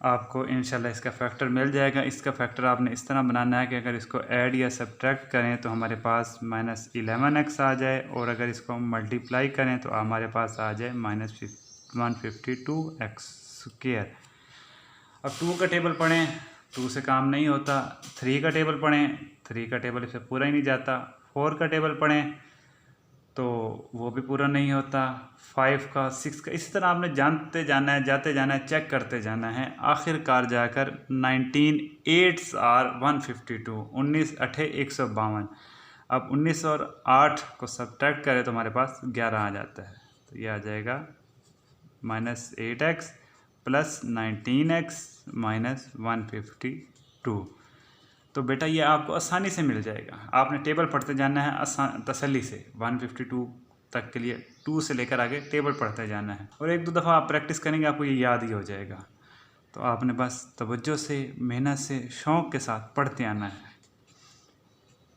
आपको इंशाल्लाह इसका फैक्टर मिल जाएगा। इसका फैक्टर आपने इस तरह बनाना है कि अगर इसको ऐड या सब्ट्रैक्ट करें तो हमारे पास -11x आ जाए, और अगर इसको मल्टीप्लाई करें तो हमारे पास आ जाए -152x²। अब 2 का टेबल पढ़ें, 2 से काम नहीं होता। 3 का टेबल पढ़ें, 3 का टेबल इसे पूरा ही नहीं जाता। 4 का टेबल पढ़ें तो वो भी पूरा नहीं होता। 5 का, 6 का, इसी तरह आपने जानते जाना है, जाते जाना है, चेक करते जाना है। आखिरकार जाकर 19 8s are 152, 19 8 152। अब 19 और 8 को सब्ट्रैक्ट करें तो हमारे पास 11 आ जाता है। तो ये आ जाएगा -8x + 19x - 152। तो बेटा ये आपको आसानी से मिल जाएगा। आपने टेबल पढ़ते जाना है आसान तसल्ली से। 152 तक के लिए 2 से लेकर आगे टेबल पढ़ते जाना है, और 1-2 दफ़ा आप प्रैक्टिस करेंगे आपको ये याद ही हो जाएगा। तो आपने बस तवज्जो से, मेहनत से, शौक़ के साथ पढ़ते आना है।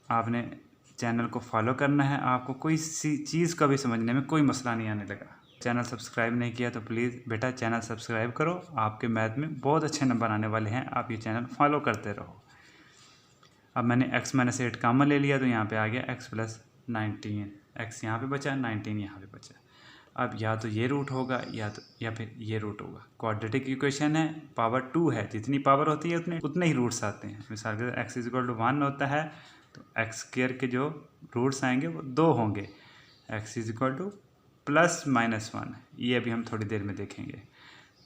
आपने चैनल को फॉलो करना है। आपको कोई सी चीज़ का भी समझने में कोई मसला नहीं आने लगा। चैनल सब्सक्राइब नहीं किया तो प्लीज़ बेटा चैनल सब्सक्राइब करो। आपके मैथ में बहुत अच्छे नंबर आने वाले हैं। आप ये चैनल फॉलो करते रहो। अब मैंने x - 8 कॉमन ले लिया तो यहाँ पे आ गया x + 19। x यहाँ पे बचा, 19 यहाँ पे बचा। अब या तो ये रूट होगा या फिर ये रूट होगा। क्वाड्रेटिक इक्वेशन है, पावर 2 है, जितनी पावर होती है उतने ही रूट्स आते हैं। मिसाल के x = 1 होता है तो x² के जो रूट्स आएंगे वो 2 होंगे। x = +-1, ये अभी हम थोड़ी देर में देखेंगे।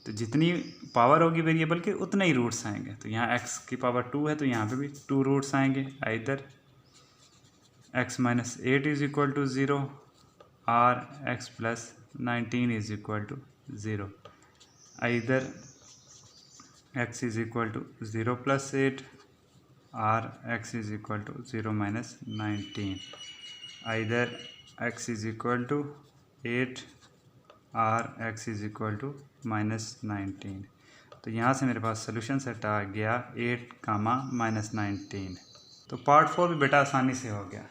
तो जितनी पावर होगी वेरिएबल के उतने ही रूट्स आएंगे। तो यहाँ x की पावर 2 है तो यहाँ पे भी 2 रूट्स आएंगे। इधर x - 8 = 0 और x + 19 = 0। इधर x = 0 + 8 और x = 0 - 19। इधर x = 8 और x = -19। तो यहाँ से मेरे पास सोल्यूशन सेट आ गया 8, -19। तो पार्ट 4 भी बेटा आसानी से हो गया।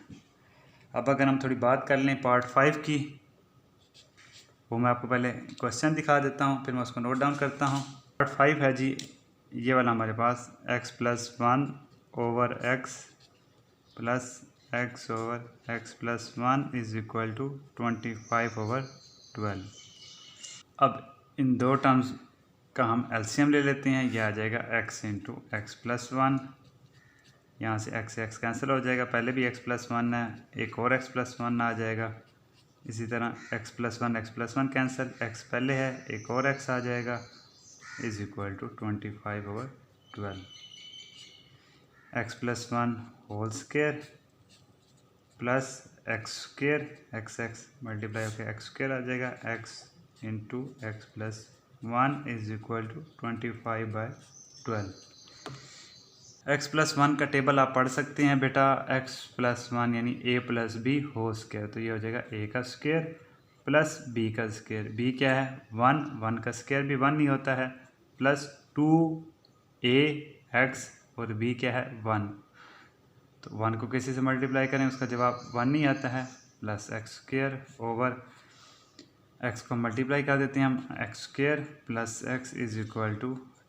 अब अगर हम थोड़ी बात कर लें पार्ट 5 की, वो मैं आपको पहले क्वेश्चन दिखा देता हूँ, फिर मैं उसको नोट डाउन करता हूँ। पार्ट 5 है जी ये वाला हमारे पास x + 1 / x + x / x + 1 = 25/12। अब इन दो टर्म्स का हम एलसीएम ले लेते हैं। यह आ जाएगा x × x + 1। यहाँ से x कैंसिल हो जाएगा, पहले भी x + 1 है, एक और x + 1 आ जाएगा। इसी तरह x + 1 कैंसिल, x पहले है, एक और x आ जाएगा, = 25/12। x + 1 whole square plus x² x multiply होकर x² आ जाएगा, x × x + 1 = 25/12। x + 1 का टेबल आप पढ़ सकते हैं बेटा। x + 1 यानी a + b होल स्क्वायर, तो ये हो जाएगा a का स्क्वायर प्लस b का स्क्वायर। b क्या है 1, 1 का स्क्वायर भी 1 ही होता है, प्लस 2ax और b क्या है 1। तो 1 को किसी से मल्टीप्लाई करें उसका जवाब 1 ही आता है, प्लस x² ओवर x को मल्टीप्लाई कर देते हैं हम, x² + x =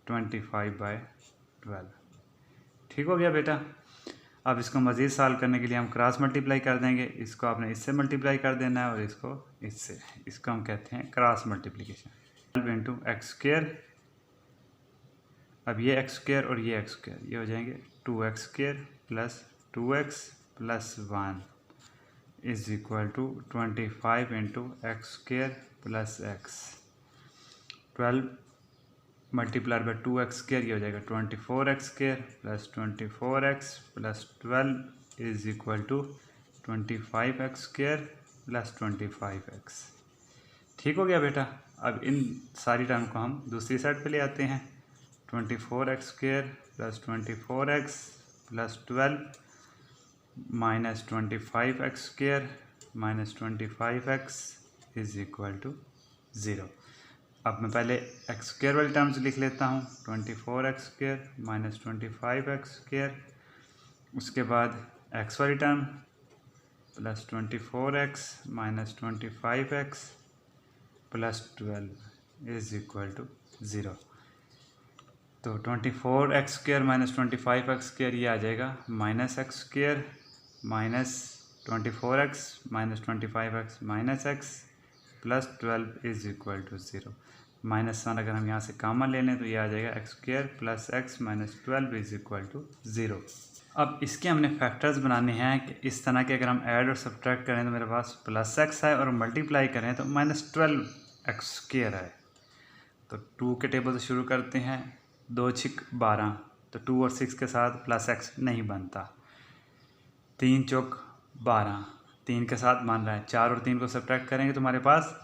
25/12। ठीक हो गया बेटा। अब इसको मज़ीद सॉल्व करने के लिए हम क्रॉस मल्टीप्लाई कर देंगे। इसको आपने इससे मल्टीप्लाई कर देना है और इसको इससे, इसको हम कहते हैं क्रॉस मल्टीप्लिकेशन। 12 × x², अब ये x² और ये x², ये हो जाएंगे 2x² + 2x + 1 is equal to 25 into x square plus x. 12 multiply by 2x² ये हो जाएगा 24x² plus 24x plus 12 is equal to 25x² plus 25x। ठीक हो गया बेटा। अब इन सारी टर्म को हम दूसरी साइड पे ले आते हैं। 24x² plus 24x plus 12 minus 25x² minus 25x is equal to 0। अब मैं पहले x² वाली टर्म्स लिख लेता हूँ। 24x² माइनस 25x², उसके बाद x वाली term plus 24x minus 25x plus 12 is equal to 0। तो 24x² माइनस 25x² ये आ जाएगा minus x² minus 24x minus 25x minus x plus 12 is equal to 0। Minus 1 अगर हम यहाँ से कॉमन ले लें तो ये आ जाएगा x² plus x minus 12 is equal to 0। अब इसके हमने फैक्टर्स बनाने हैं कि इस तरह के अगर हम ऐड और सब्ट्रैक्ट करें तो मेरे पास प्लस x है और मल्टीप्लाई करें तो माइनस 12x² है। तो 2 के टेबल से शुरू करते हैं। 2 छिक 12, तो 2 और 6 के साथ प्लस x नहीं बनता। 3 चौक 12, 3 के साथ मान रहा है। 4 और 3 को सब्ट्रैक्ट करेंगे तो हमारे पास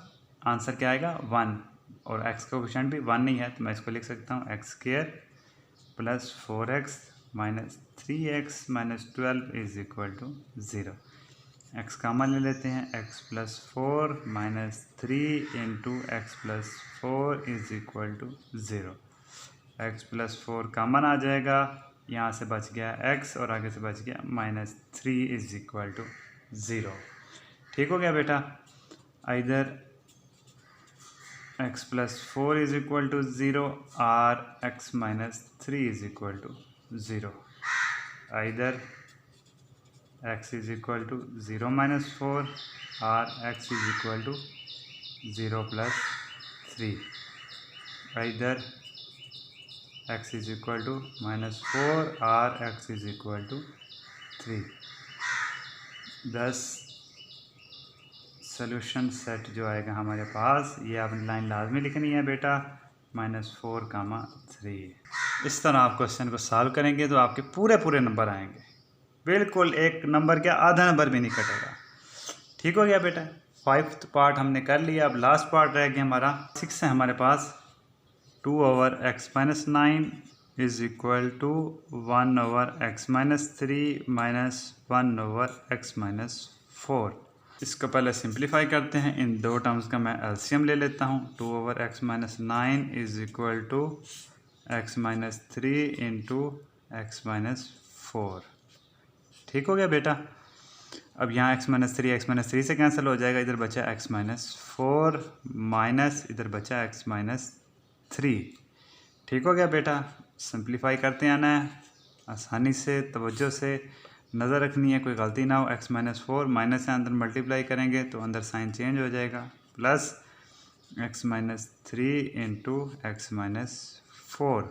आंसर क्या आएगा 1, और x का कोएफिशिएंट भी 1 नहीं है तो मैं इसको लिख सकता हूँ x² plus 4x minus 3x minus 12 is equal to 0। x common ले लेते हैं। x plus 4 minus 3 into x plus 4 is equal to 0। x plus 4 common आ जाएगा, यहाँ से बच गया x और आगे से बच गया माइनस 3 इज इक्वल टू 0। ठीक हो गया बेटा। Either x plus 4 is equal to 0 और x minus 3 is equal to 0। Either x is equal to 0 minus 4 और x is equal to 0 plus 3। Either x is equal to minus 4 और x is equal to 3। 10 solution set जो आएगा हमारे पास, ये आपने line लाजमी लिखनी है बेटा, -4, 3। इस तरह आप क्वेश्चन को सॉल्व करेंगे तो आपके पूरे नंबर आएंगे। बिल्कुल एक नंबर क्या आधा नंबर भी नहीं कटेगा। ठीक हो गया बेटा। 5th पार्ट हमने कर लिया। अब लास्ट पार्ट रह गया हमारा 6 है हमारे पास। 2/x-9 is equal to 1/x-3 minus 1/x-4। इसको पहले सिंप्लीफाई करते हैं। इन दो टर्म्स का मैं एलसीएम ले लेता हूँ। 2/x-9 is equal to x-3 into x-4। ठीक हो गया बेटा। अब यहाँ x-3 से कैंसिल हो जाएगा। इधर बचा x-4 माइनस इधर बचा x-3। ठीक हो गया बेटा। सिंप्लीफाई करते आना है आसानी से, तवज्जो से नज़र रखनी है, कोई गलती ना हो। x-4 माइनस से अंदर मल्टीप्लाई करेंगे तो अंदर साइन चेंज हो जाएगा, plus x-3 into x-4।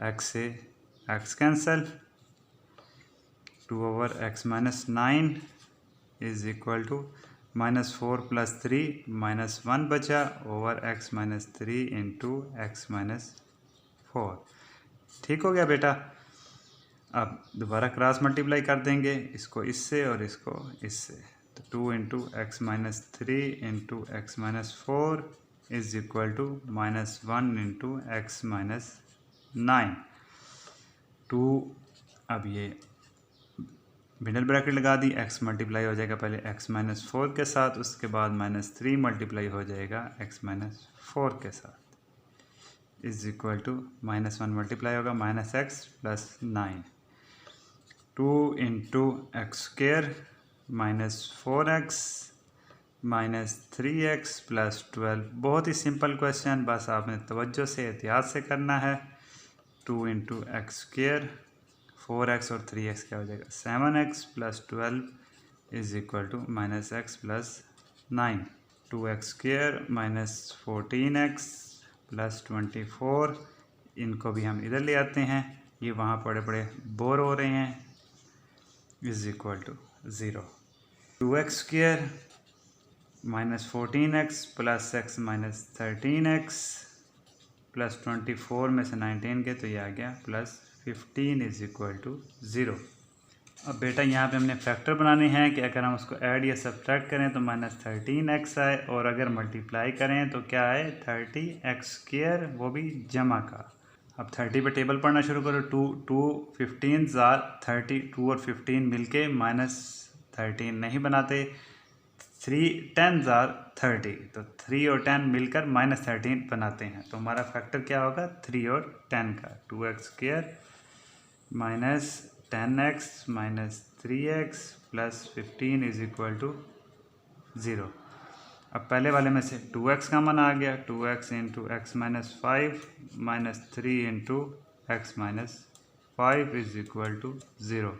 x से x cancel. 2/x-9 is equal to -4 plus 3 -1 बचा ओवर x-3 इंटू x-4। ठीक हो गया बेटा। अब दोबारा क्रॉस मल्टीप्लाई कर देंगे, इसको इससे और इसको इससे। तो 2 into x-3 into x-4 is equal to -1 into x-9। 2 अब ये मिडल ब्रैकेट लगा दी। x मल्टीप्लाई हो जाएगा पहले x-4 के साथ, उसके बाद -3 मल्टीप्लाई हो जाएगा x-4 के साथ, इज इक्वल टू -1 मल्टीप्लाई होगा -x plus 9। 2 into x² minus 4x minus 3x plus 12। बहुत ही सिंपल क्वेश्चन, बस आपने तवज्जो से एहतियात से करना है। 2 इंटू x², 4x और 3x क्या हो जाएगा 7x plus 12 is equal to -x plus 9। 2x² minus 14x plus 24, इनको भी हम इधर ले आते हैं, ये वहाँ पड़े पड़े बोर हो रहे हैं, is equal to 0। 2x² minus 14x plus x minus 13x plus 24 में से 19 के तो ये आ गया प्लस 15 इज इक्वल टू 0। अब बेटा यहाँ पे हमने फैक्टर बनाने हैं कि अगर हम उसको ऐड या सब्ट्रैक्ट करें तो माइनस 13x आए, और अगर मल्टीप्लाई करें तो क्या आए 30x², वो भी जमा का। अब 30 पे टेबल पढ़ना शुरू करो। 2 15 30, 2 और 15 मिलके माइनस 13 नहीं बनाते। 3 10 30, तो 3 और 10 मिलकर माइनस 13 बनाते हैं। तो हमारा फैक्टर क्या होगा 3 और 10 का, 2x² minus 10x minus 3x plus 15 is equal to 0। अब पहले वाले में से 2x का मन आ गया, 2x into x minus 5 minus 3 into x minus 5 is equal to 0।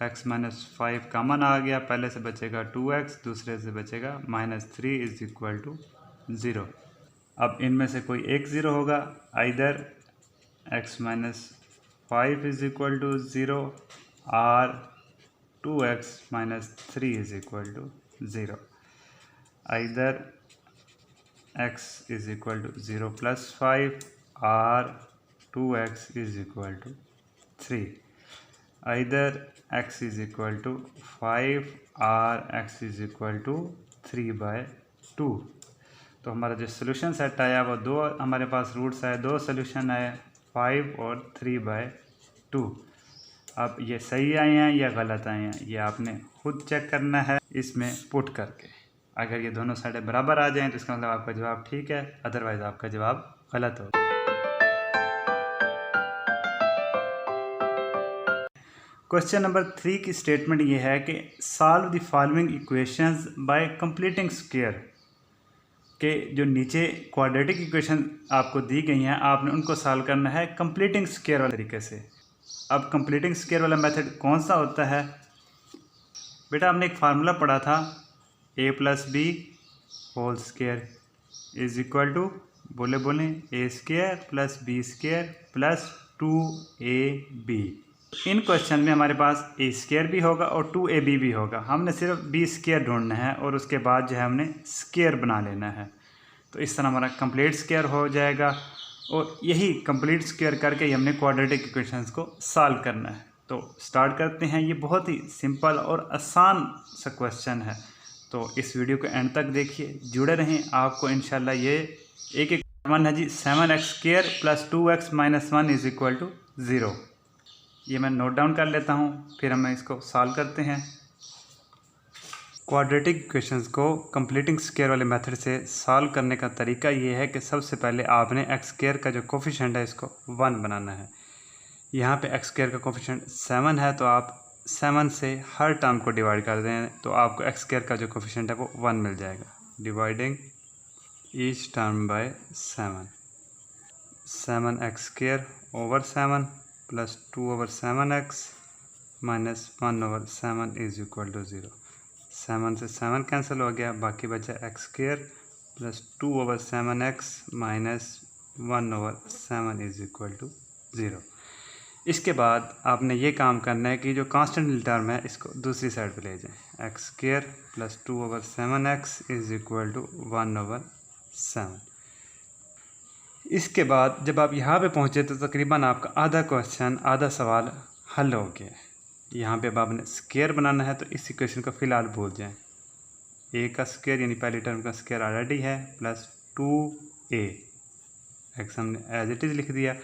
x minus 5 common आ गया, पहले से बचेगा 2x, दूसरे से बचेगा माइनस 3 इज इक्वल टू 0। अब इनमें से कोई एक ज़ीरो होगा, either x minus 5 is equal to 0 और 2x minus 3 is equal to 0। Either x is equal to 0 plus 5 और 2x is equal to 3। Either x is equal to 5 और x is equal to 3/2। तो हमारा जो solution set आया वो दो हमारे पास रूट्स आए, दो सोल्यूशन आए 5 और 3/2। अब ये सही आए हैं या गलत आए हैं ये आपने खुद चेक करना है इसमें पुट करके। अगर ये दोनों साइडें बराबर आ जाएं तो इसका मतलब आपका जवाब ठीक है, अदरवाइज़ आपका जवाब गलत होगा। क्वेश्चन नंबर 3 की स्टेटमेंट ये है कि solve the following equations bye completing square, के जो नीचे क्वाड्रेटिक इक्वेशन आपको दी गई हैं आपने उनको सॉल्व करना है कंप्लीटिंग स्क्वायर वाले तरीके से। अब कंप्लीटिंग स्क्वायर वाला मेथड कौन सा होता है बेटा, हमने एक फार्मूला पढ़ा था a plus b whole square is equal to बोले a² plus b² plus 2ab। इन क्वेश्चन में हमारे पास a² भी होगा और 2ab भी होगा, हमने सिर्फ b² ढूंढना है और उसके बाद जो है हमने स्क्वायर बना लेना है। तो इस तरह हमारा कंप्लीट स्क्वायर हो जाएगा और यही कंप्लीट स्क्वायर करके ही हमने क्वाड्रेटिक इक्वेशंस को सॉल्व करना है। तो स्टार्ट करते हैं। ये बहुत ही सिंपल और आसान सा क्वेश्चन है, तो इस वीडियो को एंड तक देखिए, जुड़े रहें। आपको इंशाल्लाह ये एक वन है जी 7x² plus 2x minus 1 is equal to 0। ये मैं नोट डाउन कर लेता हूँ, फिर हम इसको सॉल्व करते हैं। क्वाड्रेटिक इक्वेशंस को कंप्लीटिंग स्क्वायर वाले मेथड से सॉल्व करने का तरीका ये है कि सबसे पहले आपने x² का जो कोफिशिएंट है इसको 1 बनाना है। यहाँ पे x² का कोफिशिएंट 7 है, तो आप 7 से हर टर्म को डिवाइड कर दें तो आपको x² का जो कोफिशिएंट है वो 1 मिल जाएगा। Dividing each term by 7, 7x² over 7 plus 2 over 7x minus 1 over 7 is equal to 0। 7 से 7 कैंसिल हो गया, बाकी बचा x² plus 2 over 7x minus 1 over 7 is equal to 0। इसके बाद आपने ये काम करना है कि जो कांस्टेंट टर्म है इसको दूसरी साइड पे ले जाएं। x² plus 2 over 7x is equal to 1 over 7। इसके बाद जब आप यहाँ पे पहुँचे तो तकरीबन आपका आधा क्वेश्चन, आधा सवाल हल हो गया। यहाँ पे अब आपने स्क्वायर बनाना है, तो इस इक्वेशन को फ़िलहाल भूल जाएं। a का स्क्वायर यानी पहली टर्म का स्क्वायर ऑलरेडी है प्लस 2a, x हमने एज इट इज़ लिख दिया।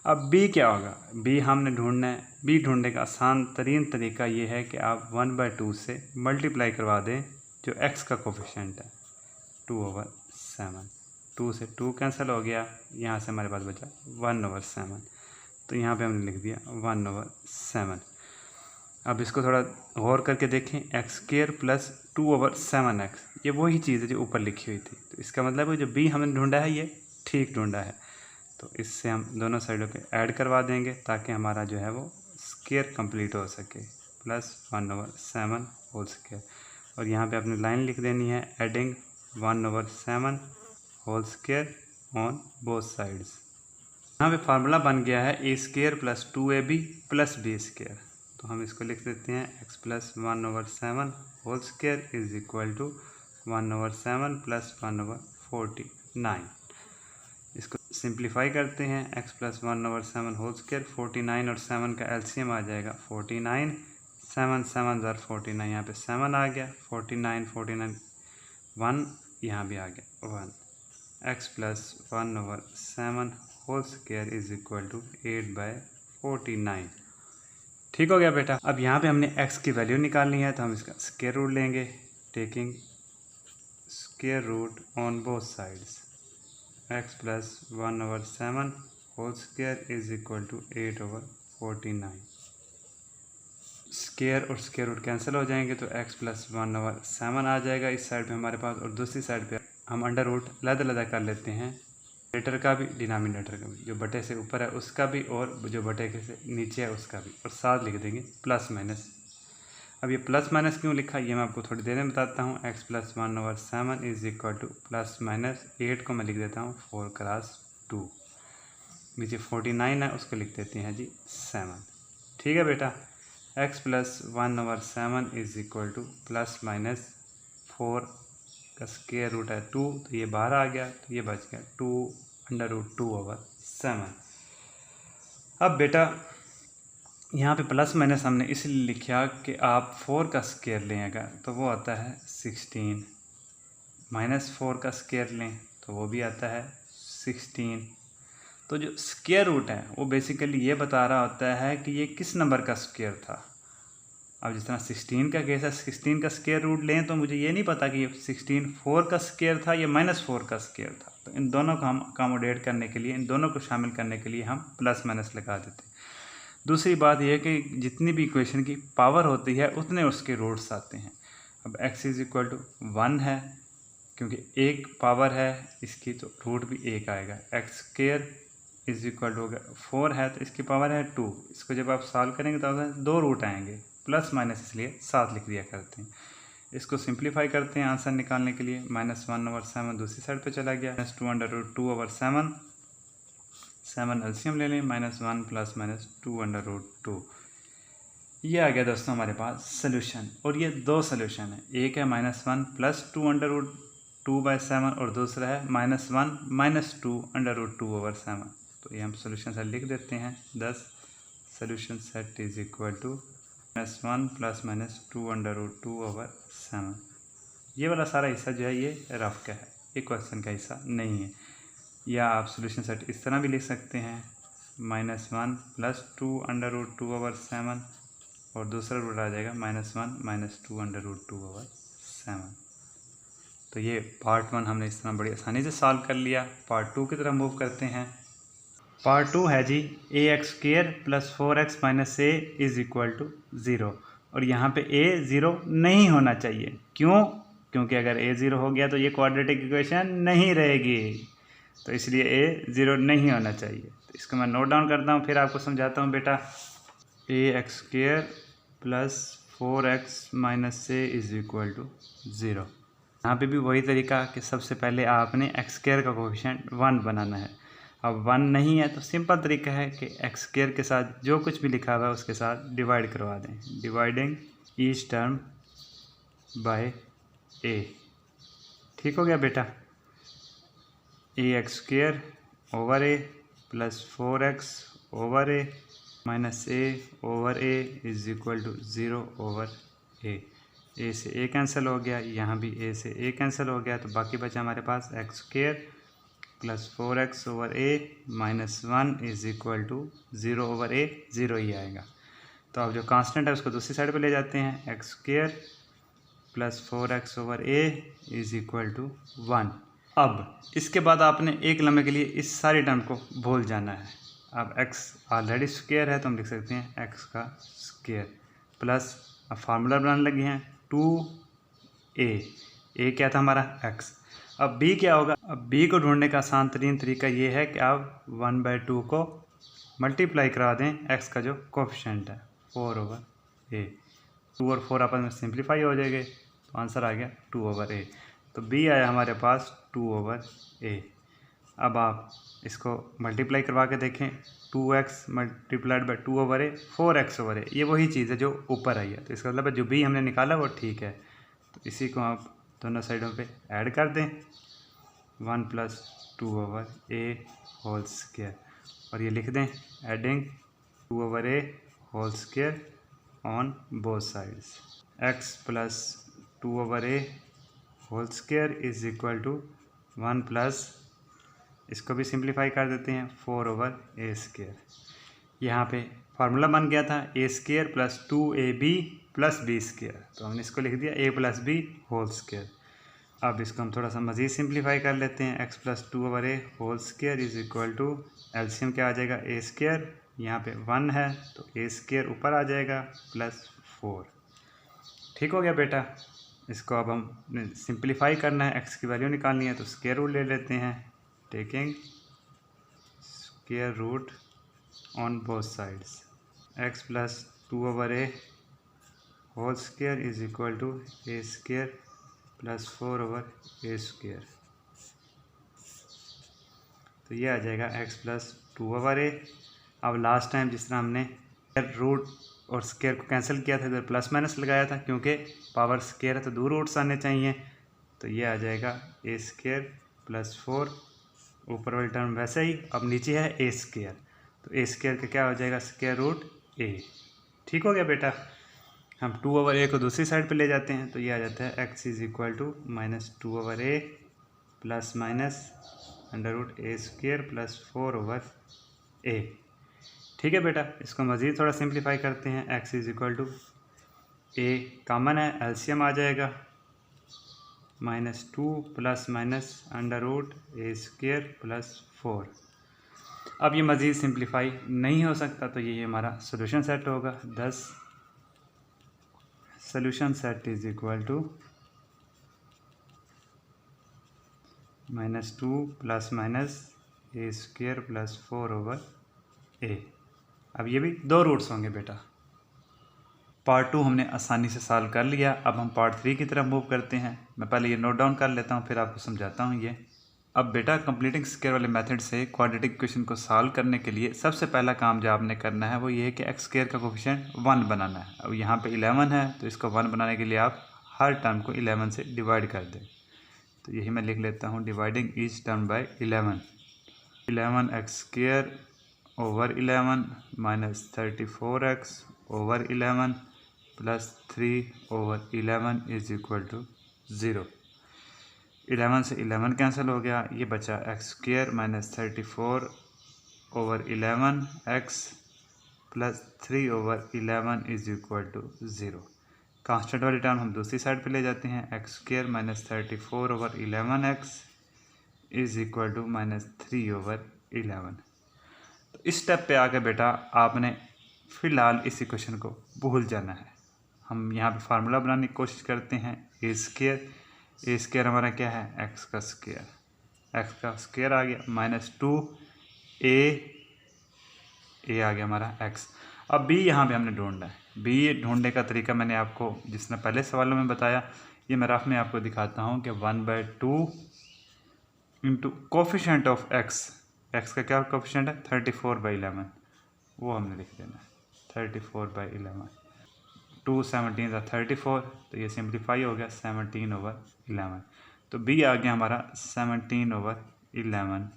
अब b क्या होगा, b हमने ढूंढना है। b ढूंढने का आसान तरीन तरीका ये है कि आप 1/2 से मल्टीप्लाई करवा दें जो x का कोफिशिएंट है 2 ओवर 7। 2 से 2 कैंसिल हो गया, यहाँ से हमारे पास बचा 1 ओवर 7, तो यहाँ पे हमने लिख दिया 1 ओवर 7। अब इसको थोड़ा गौर करके देखें, x² प्लस 2 ओवर 7x, ये वही चीज़ है जो ऊपर लिखी हुई थी। तो इसका मतलब है जो b हमने ढूंढा है ये ठीक ढूंढा है, तो इससे हम दोनों साइडों पे ऐड करवा देंगे ताकि हमारा जो है वो स्क्वायर कंप्लीट हो सके। प्लस 1 ओवर 7 होल स्क्वायर, और यहाँ पे अपनी लाइन लिख देनी है adding 1 over 7 whole square on both sides. यहाँ पे फार्मूला बन गया है a² plus 2ab plus b², तो हम इसको लिख देते हैं x plus 1 over 7 whole square is equal to 1/7 plus 1/49। इसको सिंप्लीफाई करते हैं, x प्लस 1/7 होल स्क्वायर, 49 और 7 का एलसीएम आ जाएगा 49, 7 7 ज़ार 49, यहाँ पे 7 आ गया, 49 49 1 यहाँ भी आ गया 1, x plus 1/7 whole square is equal to 8/49। ठीक हो गया बेटा। अब यहाँ पे हमने x की वैल्यू निकालनी है तो हम इसका स्क्वायर रूट लेंगे, taking square root on both sides. x plus 1/7 whole square is equal to 8/49। Square और स्क्वायर रूट कैंसिल हो जाएंगे तो x प्लस 1/7 आ जाएगा इस साइड पे हमारे पास, और दूसरी साइड पे हम अंडर रूट अलग कर लेते हैं, न्यूमरेटर का भी डिनोमिनेटर का भी, जो बटे से ऊपर है उसका भी और जो बटे के से नीचे है उसका भी, और साथ लिख देंगे प्लस माइनस। अब ये प्लस माइनस क्यों लिखा ये मैं आपको थोड़ी देर में बताता हूँ। x plus 1/7 is equal to plus minus 8 को मैं लिख देता हूँ 4 क्रॉस 2, नीचे 49 है उसको लिख देते हैं जी 7। ठीक है बेटा। x plus 1/7 is equal to plus minus 4 का स्क्वायर रूट है 2, तो ये बाहर आ गया तो ये बच गया 2/2/7। अब बेटा यहाँ पे प्लस माइनस हमने इसलिए लिखा कि आप 4 का स्क्वायर लेंगे तो वो आता है 16, माइनस 4 का स्क्वायर लें तो वो भी आता है 16। तो जो स्क्वायर रूट है वो बेसिकली ये बता रहा होता है कि ये किस नंबर का स्क्वायर था। अब जिस तरह 16 का केस है, 16 का स्क्वायर रूट लें तो मुझे ये नहीं पता कि ये 16 4 का स्क्वायर था या -4 का स्क्वायर था। तो इन दोनों को हम अकोमोडेट करने के लिए, इन दोनों को शामिल करने के लिए हम प्लस माइनस लगा देते हैं। दूसरी बात यह है कि जितनी भी इक्वेशन की पावर होती है उतने उसके रूट्स आते हैं। अब x इज़ इक्वल टू 1 है क्योंकि एक पावर है इसकी तो रूट भी 1 आएगा। x square is equal to हो गया 4 है तो इसकी पावर है 2। इसको जब आप सॉल्व करेंगे तो 2 रूट आएंगे, प्लस माइनस इसलिए साथ लिख दिया करते हैं। इसको सिंप्लीफाई करते हैं आंसर निकालने के लिए। -1/7 दूसरी साइड पे चला गया, -2/2/7, 7 एलसीएम ले लें, -1 प्लस -2/2। ये आ गया दोस्तों हमारे पास सोल्यूशन। और ये दो सोल्यूशन है, एक है -1 प्लस 2/2/7 और दूसरा है -1 -2/2/7। तो ये हम सोल्यूशन सेट लिख देते हैं। 10 solution set is equal to -1 plus -2/2/7। ये वाला सारा हिस्सा जो है ये रफ का है, ये क्वेश्चन का हिस्सा नहीं है। या आप सोल्यूशन सेट इस तरह भी लिख सकते हैं, -1 प्लस 2/2/7 और दूसरा रूट आ जाएगा -1 -2/2/7। तो ये पार्ट 1 हमने इस तरह बड़ी आसानी से सॉल्व कर लिया। पार्ट 2 की तरफ मूव करते हैं। पार्ट 2 है जी ax² plus 4x minus a is equal to 0। और यहाँ पे a 0 नहीं होना चाहिए। क्यों? क्योंकि अगर a 0 हो गया तो ये क्वाड्रेटिक इक्वेशन नहीं रहेगी, तो इसलिए a 0 नहीं होना चाहिए। तो इसको मैं नोट डाउन करता हूँ फिर आपको समझाता हूँ बेटा। ax² plus 4x minus a is equal to 0। यहाँ पे भी वही तरीका कि सबसे पहले आपने x² का कोफिशिएंट 1 बनाना है। अब 1 नहीं है तो सिंपल तरीका है कि x² के साथ जो कुछ भी लिखा हुआ है उसके साथ डिवाइड करवा दें, dividing each term by a। ठीक हो गया बेटा। ax² over a plus 4x over a minus a over a is equal to 0 over a। a से a कैंसिल हो गया, यहाँ भी a से a कैंसिल हो गया, तो बाकी बचा हमारे पास x² plus 4x over a minus 1 is equal to 0 over a, 0 ही आएगा। तो अब जो कांस्टेंट है उसको दूसरी साइड पे ले जाते हैं, x² plus 4x over a is equal to 1। अब इसके बाद आपने एक लम्हे के लिए इस सारी टर्म को भूल जाना है। अब x ऑलरेडी स्क्वायर है तो हम लिख सकते हैं x का स्क्वायर प्लस, अब फार्मूला बनाने लगे हैं 2a क्या था हमारा x। अब b क्या होगा? अब b को ढूंढने का आसान तरीन तरीका ये है कि आप 1/2 को मल्टीप्लाई करा दें x का जो कोफिशिएंट है 4 ओवर a। 2 और 4 आपस में सिंप्लीफाई हो जाएंगे तो आंसर आ गया 2 ओवर a। तो b आया हमारे पास 2 ओवर a। अब आप इसको मल्टीप्लाई करवा के देखें, 2x multiplied by 2 over a 4x over a, ये वही चीज़ है जो ऊपर आई है। तो इसका मतलब जो b हमने निकाला वो ठीक है। तो इसी को आप दोनों साइडों पे ऐड कर दें, 1 + 2/a² और ये लिख दें adding 2/a² on both sides. x + 2/a² is equal to 1 plus, इसको भी सिंप्लीफाई कर देते हैं, 4/a²। यहाँ पे फार्मूला बन गया था a² + 2ab + b², तो हमने इसको लिख दिया a + b²। अब इसको हम थोड़ा सा मज़ीद सिंप्लीफाई कर लेते हैं, x + 2/a² is equal to, LCM क्या आ जाएगा, a², यहाँ पे 1 है तो a² ऊपर आ जाएगा +4। ठीक हो गया बेटा। इसको अब हम सिंप्लीफाई करना है, x की वैल्यू निकालनी है, तो स्क्वायर रूट ले लेते हैं, taking square root on both sides. x + 2/a² is equal to a² + 4/a²। तो ये आ जाएगा x + 2/a। अब लास्ट टाइम जिस तरह हमने रूट और स्क्वायर को कैंसिल किया था, इधर प्लस माइनस लगाया था, क्योंकि पावर स्क्वायर है तो 2 रूट्स आने चाहिए, तो ये आ जाएगा a² + 4, ऊपर वाली टर्म वैसे ही, अब नीचे है a², तो a² का क्या हो जाएगा, √a। ठीक हो गया बेटा। हम 2/a को दूसरी साइड पे ले जाते हैं, तो ये आ जाता है x is equal to -2/a plus minus √a² + 4/a। ठीक है बेटा, इसको मज़ीद थोड़ा सिंप्लीफाई करते हैं, x is equal to, a common है, एलसीएम आ जाएगा, -2 प्लस माइनस √a² + 4। अब ये मज़ीद सिंप्लीफाई नहीं हो सकता, तो ये हमारा सोल्यूशन सेट होगा। 10 solution set is equal to -2 plus minus a² + 4/a। अब ये भी 2 रूट्स होंगे बेटा। पार्ट 2 हमने आसानी से सॉल्व कर लिया, अब हम पार्ट 3 की तरफ मूव करते हैं। मैं पहले ये नोट डाउन कर लेता हूँ, फिर आपको समझाता हूँ ये। अब बेटा कंप्लीटिंग स्क्वायर वाले मेथड से क्वाड्रेटिक इक्वेशन को सॉल्व करने के लिए सबसे पहला काम जो आपने करना है वो ये है कि x² का कोफिशिएंट 1 बनाना है। अब यहाँ पे 11 है, तो इसको 1 बनाने के लिए आप हर टर्म को 11 से डिवाइड कर दें। तो यही मैं लिख लेता हूँ, dividing each term bye 11। 11x² over 11 minus 34x over 11 plus 3/11 is equal to 0। 11 से 11 कैंसिल हो गया, ये बचा x² minus 34 over 11x plus 3/11 is equal to 0। Constant वाली टर्म हम दूसरी साइड पे ले जाते हैं, x² minus 34 over 11x is equal to -3/11। तो इस स्टेप पे आके बेटा आपने फ़िलहाल इस इक्वेशन को भूल जाना है। हम यहाँ पे फार्मूला बनाने की कोशिश करते हैं, a² हमारा क्या है, x का स्क्वायर आ गया, -2a आ गया हमारा x। अब b यहाँ पे हमने ढूंढना है। b ढूंढने का तरीका मैंने आपको जिस तरह पहले सवालों में बताया, ये मैं रफ में आपको दिखाता हूँ कि 1/2 इंटू कोफिशिएंट ऑफ x का क्या कोफिशिएंट है, 34/11, वो हमने लिख देना है, 34/11। 2 17 का 34, तो ये सिंप्लीफाई हो गया 17/11। तो b आ गया हमारा 17/11।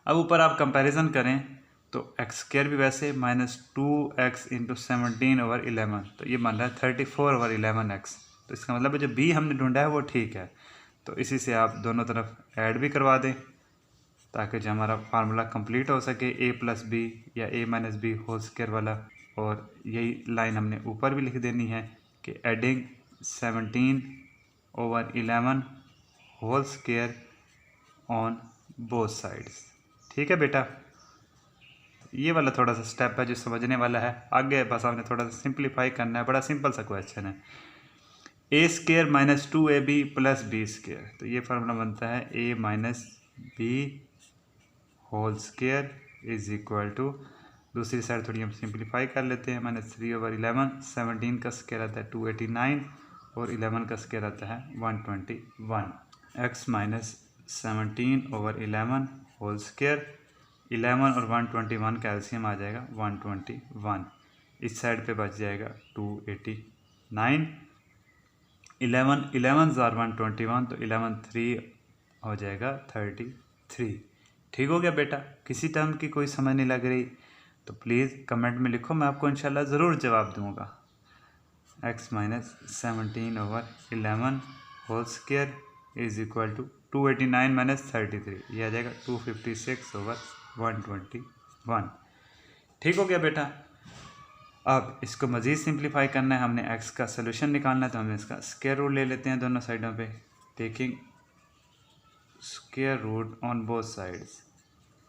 अब ऊपर आप कंपैरिजन करें तो x² भी वैसे -2x इंटू 17/11, तो ये बन रहा है 34/11x। तो इसका मतलब है जो b हमने ढूंढा है वो ठीक है। तो इसी से आप दोनों तरफ ऐड भी करवा दें ताकि जो हमारा फार्मूला कंप्लीट हो सके, a + b या a - b² वाला। और यही लाइन हमने ऊपर भी लिख देनी है कि एडिंग 17/11² ऑन बोथ साइड्स। ठीक है बेटा, ये वाला थोड़ा सा स्टेप है जो समझने वाला है। आगे बस आपने थोड़ा सा सिंप्लीफाई करना है, बड़ा सिंपल सा क्वेश्चन है। a² - 2ab + b², तो ये फार्मूला बनता है a - b² is equal to, दूसरी साइड थोड़ी हम सिंप्लीफाई कर लेते हैं, -3/11, 17 का स्क्वायर आता है 289 और 11 का स्क्वायर आता है 121। x - 17/11², 11 और 121 का एलसीएम आ जाएगा 121। इस साइड पे बच जाएगा 289 11 ज़ार 121, तो 11 3 हो जाएगा 33। ठीक हो गया बेटा। किसी टर्म की कोई समझ नहीं लग रही तो प्लीज़ कमेंट में लिखो, मैं आपको इंशाल्लाह ज़रूर जवाब दूंगा। x minus 17/11 whole square is equal to 289 minus 33, ये आ जाएगा 256/121। ठीक हो गया बेटा। अब इसको मज़ीद सिंप्लीफाई करना है, हमने x का सोल्यूशन निकालना है, तो हमने इसका स्क्वायर रूट ले लेते हैं दोनों साइडों पे, taking square root on both sides.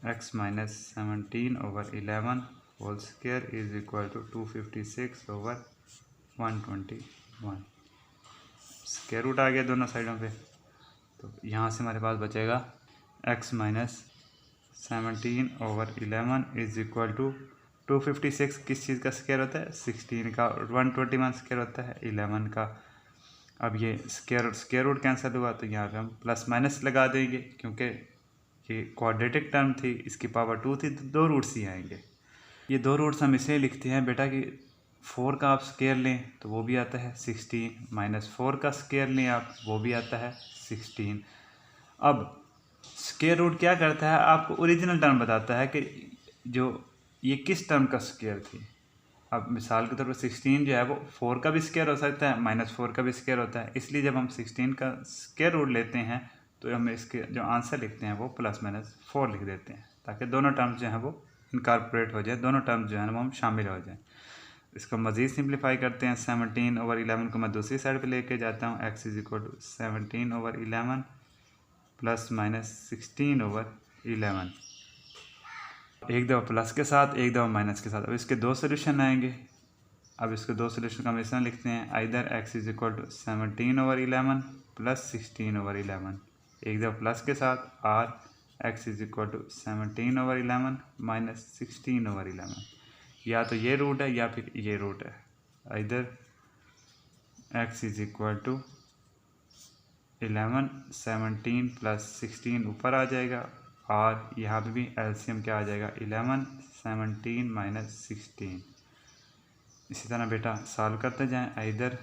x minus 17/11 whole square is equal to 256/121। Square root आ गया दोनों साइडों पे, तो यहाँ से हमारे पास बचेगा x minus 17/11 is equal to 256 किस चीज़ का स्क्वायर होता है, 16 का, और 121 स्क्वायर होता है 11 का। अब ये स्क्वायर रूट कैंसिल हुआ, तो यहाँ पे हम प्लस माइनस लगा देंगे, क्योंकि ये क्वाड्रेटिक टर्म थी, इसकी पावर 2 थी, तो 2 रूट्स ही आएंगे। ये 2 रूट्स हम इसलिए लिखते हैं बेटा कि 4 का आप स्क्वायर लें तो वो भी आता है 16, माइनस 4 का स्क्वायर लें आप, वो भी आता है 16। अब स्क्वायर रूट क्या करता है, आपको ओरिजिनल टर्म बताता है कि जो ये किस टर्म का स्क्वायर थी। अब मिसाल के तौर पर 16 जो है वो 4 का भी स्क्वायर हो सकता है, माइनस 4 का भी स्क्वायर होता है, इसलिए जब हम 16 का स्क्वायर रूट लेते हैं तो हम इसके जो आंसर लिखते हैं वो प्लस माइनस 4 लिख देते हैं, ताकि दोनों टर्म्स जो हैं वो इनकॉर्पोरेट हो जाए, दोनों टर्म्स जो हैं वो हम शामिल हो जाएं। इसको मज़ीद सिंप्लीफाई करते हैं, 17/11 को मैं दूसरी साइड पे लेके जाता हूँ, x is equal to 17/11 plus minus 16/11, एक दफ़ा प्लस के साथ एक दफ़ा माइनस के साथ। अब इसके दो सोल्यूशन आएंगे, अब इसके दो सोल्यूशन का हम इस तरह लिखते हैं, either x is equal to 17/11 plus 16/11, एक दफ़ा प्लस के साथ, और x is equal to 17/11 minus 16/11, या तो ये रूट है या फिर ये रूट है, either x is equal to 11 17 plus 16 ऊपर आ जाएगा, और यहाँ पे भी एलसीएम क्या आ जाएगा, 11 17 माइनस 16। इसी तरह बेटा सॉल्व करते जाएं, either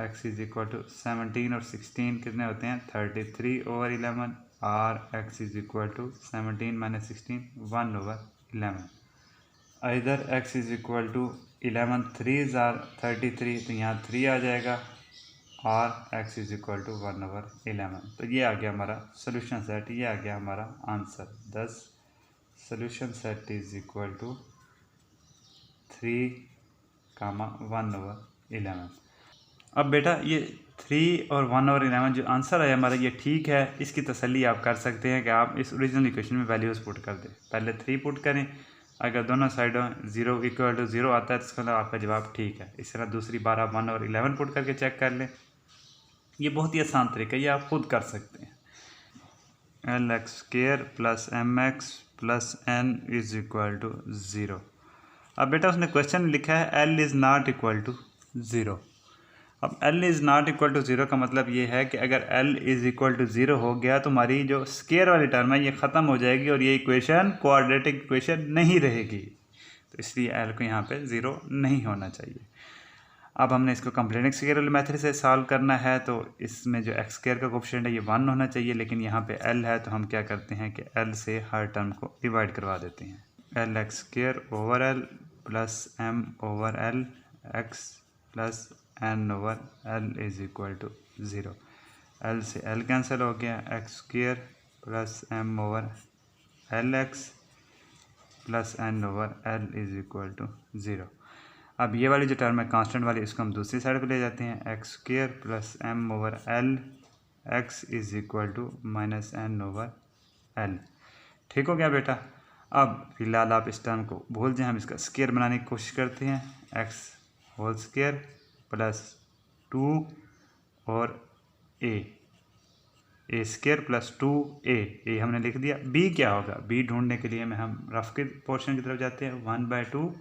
x is equal to 17 और 16 कितने होते हैं, 33/11, और x is equal to 17 minus 16 1/11। Either x is equal to 11 3 are 33, तो यहाँ 3 आ जाएगा, और x इज इक्वल टू 1/11। तो ये आ गया हमारा सोल्यूशन सेट, ये आ गया हमारा answer. 10 solution set is equal to 3,1/11। अब बेटा ये 3 और 1/11 जो आंसर है हमारा, ये ठीक है, इसकी तसल्ली आप कर सकते हैं कि आप इस ओरिजिनल इक्वेशन में वैल्यूज़ पुट कर दें। पहले 3 पुट करें, अगर दोनों साइडों 0 इक्वल टू 0 आता है तो इसका मतलब आपका जवाब ठीक है। इस तरह दूसरी बार आप 1/11 पुट करके चेक कर लें, ये बहुत ही आसान तरीका है, ये आप खुद कर सकते हैं। LX² plus MX plus N is equal to 0। अब बेटा उसने क्वेश्चन लिखा है L is not equal to 0। अब L is not equal to 0 का मतलब ये है कि अगर L इज़ इक्वल टू 0 हो गया तो हमारी जो स्क्वायर वाली टर्म है ये ख़त्म हो जाएगी, और ये इक्वेशन क्वाड्रेटिक इक्वेशन नहीं रहेगी, तो इसलिए L को यहाँ पे 0 नहीं होना चाहिए। अब हमने इसको कंप्लीट स्क्वायर वाले मेथड से सॉल्व करना है, तो इसमें जो x² का कोफिशिएंट है ये 1 होना चाहिए, लेकिन यहाँ पे L है तो हम क्या करते हैं कि L से हर टर्म को डिवाइड करवा देते हैं। LX² L plus M/L x plus N/L is equal to 0। L से L कैंसिल हो गया, x² plus M/L x plus N/L is equal to 0। अब ये वाली जो टर्म है कांस्टेंट वाली, इसको हम दूसरी साइड पे ले जाते हैं, x² plus M/L x is equal to minus N/L। ठीक हो गया बेटा। अब फिलहाल आप इस टर्म को भूल जाएं, हम इसका स्क्वायर बनाने की कोशिश करते हैं, x होल स्क्वायर प्लस 2 और a² प्लस 2a हमने लिख दिया। b क्या होगा, b ढूंढने के लिए हम रफ के पोर्शन की तरफ जाते हैं, 1/2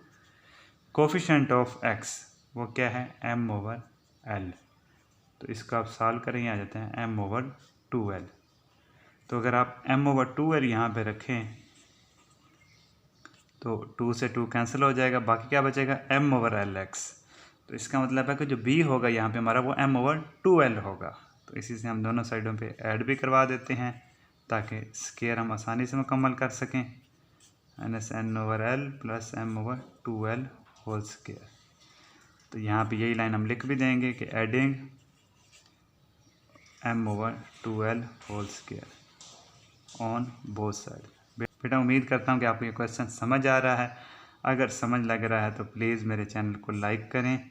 कोफिशिएंट ऑफ x, वो क्या है, M/L। तो इसको आप सॉल्व करें, आ जाते हैं M/2L। तो अगर आप M/2L यहाँ पे रखें तो 2 से 2 कैंसिल हो जाएगा, बाकी क्या बचेगा, M/LX। तो तो इसका मतलब है कि जो b होगा यहाँ पे हमारा वो m/2l होगा। तो इसी से हम दोनों साइडों पे ऐड भी करवा देते हैं ताकि स्क्वायर हम आसानी से मुकम्मल कर सकें। -n/l + m/2l whole square. तो यहाँ पे यही लाइन हम लिख भी देंगे कि adding m/2l whole square on both side. बेटा उम्मीद करता हूँ कि आपको ये क्वेश्चन समझ आ रहा है। अगर समझ लग रहा है तो प्लीज़ मेरे चैनल को लाइक करें,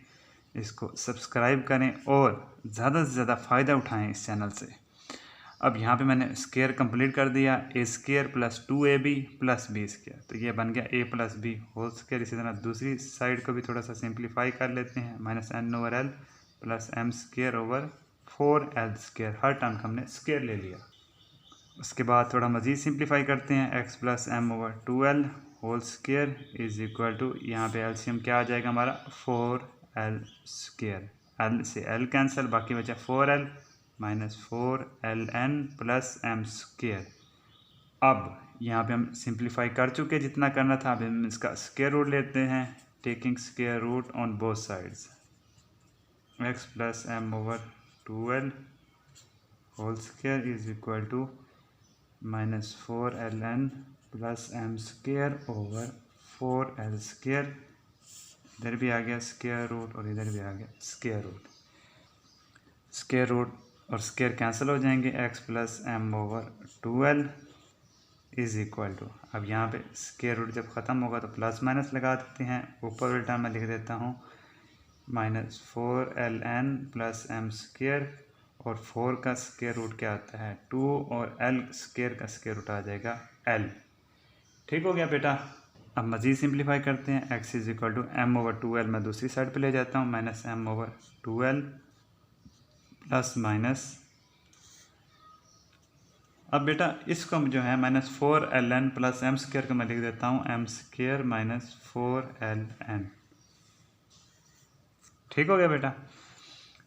इसको सब्सक्राइब करें और ज़्यादा से ज़्यादा फ़ायदा उठाएं इस चैनल से। अब यहाँ पे मैंने स्क्वायर कंप्लीट कर दिया, a² + 2ab + b²। तो ये बन गया a + b होल स्क्वायर। इसी तरह दूसरी साइड को भी थोड़ा सा सिंप्लीफाई कर लेते हैं, -n/l + m²/4l²। हर टर्म का हमने स्क्वायर ले लिया। उसके बाद थोड़ा मज़ीद सिंप्लीफाई करते हैं, x + m/2l whole square is equal to, यहाँ पे एलसीएम क्या आ जाएगा हमारा 4l²। l से l कैंसिल, बाकी बचा 4l -4ln + m²। अब यहाँ पे हम सिंप्लीफाई कर चुके, जितना करना था। अब हम इसका स्क्वायर रूट लेते हैं, taking square root on both sides. x + m/2l whole square is equal to -4ln + m² / 4l²। इधर भी आ गया स्क्वायर रूट और इधर भी आ गया स्क्वायर रूट। स्क्वायर रूट और स्क्वायर कैंसिल हो जाएंगे। x + m/2l is equal to, अब यहाँ पे स्क्वायर रूट जब ख़त्म होगा तो प्लस माइनस लगा देते हैं। ऊपर वाले टर्म में लिख देता हूँ -4ln + m² और 4 का स्क्वायर रूट क्या आता है 2 और l² का स्क्वायर रूट आ जाएगा l। ठीक हो गया बेटा। अब मज़ीद सिंप्लीफाई करते हैं। x is equal to m/2l मैं दूसरी साइड पे ले जाता हूँ, -m/2l प्लस माइनस। अब बेटा इसको हम जो है -4ln + m² को मैं लिख देता हूँ m² - 4ln। ठीक हो गया बेटा।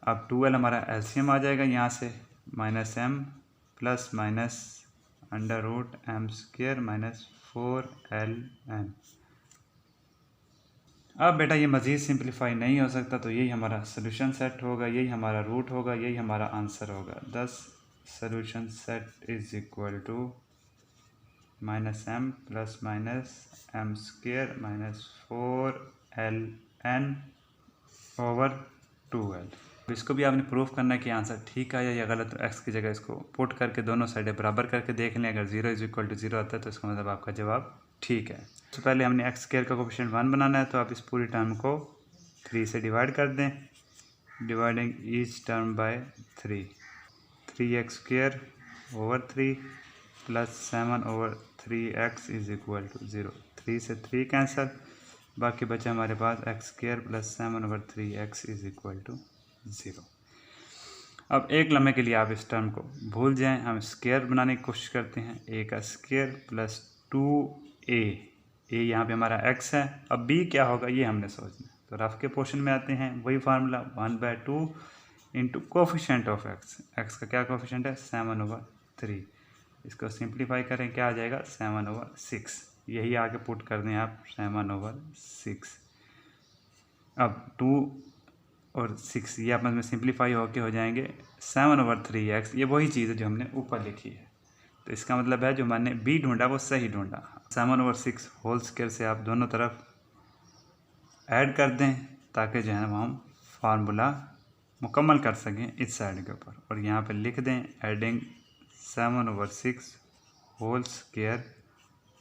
अब 2l हमारा एलसीएम आ जाएगा यहाँ से, -m plus minus √m² - 4ln। अब बेटा ये मज़ीद सिंप्लीफाई नहीं हो सकता, तो यही हमारा सोल्यूशन सेट होगा, यही हमारा रूट होगा, यही हमारा आंसर होगा। Thus solution set is equal to -m plus minus m² - 4ln / 2l। इसको भी आपने प्रूफ करना है कि आंसर ठीक आया या गलत। तो एक्स की जगह इसको पुट करके दोनों साइडें बराबर करके देख लें। अगर 0 = 0 आता है तो इसका मतलब आपका जवाब ठीक है। तो पहले हमने x² का कोफिशिएंट 1 बनाना है, तो आप इस पूरी टर्म को 3 से डिवाइड कर दें। Dividing each term by 3, 3x² / 3 + 7/3x is equal to 0। 3 से 3 कैंसिल, बाकी बचा हमारे पास x² + 7/3x is equal to 0। अब एक लम्हे के लिए आप इस टर्म को भूल जाएं, हम स्क्वायर बनाने की कोशिश करते हैं। a का स्क्वायर प्लस 2a, a यहाँ पे हमारा x है। अब b क्या होगा ये हमने सोचना है। तो रफ के पोर्शन में आते हैं, वही formula 1/2 into coefficient of x। x का क्या कोफिशिएंट है 7/3। इसको सिंप्लीफाई करें, क्या आ जाएगा 7/6। यही आगे पुट कर दें आप 7/6। अब 2 और 6 ये आपस में सिंप्लीफाई होके हो जाएंगे 7/3x। ये वही चीज़ है जो हमने ऊपर लिखी है। तो इसका मतलब है जो मैंने b ढूंढा वो सही ढूंढा। 7/6 होल स्क्वायर से आप दोनों तरफ ऐड कर दें ताकि जो है हम फार्मूला मुकम्मल कर सकें इस साइड के ऊपर। और यहाँ पे लिख दें adding 7/6 whole square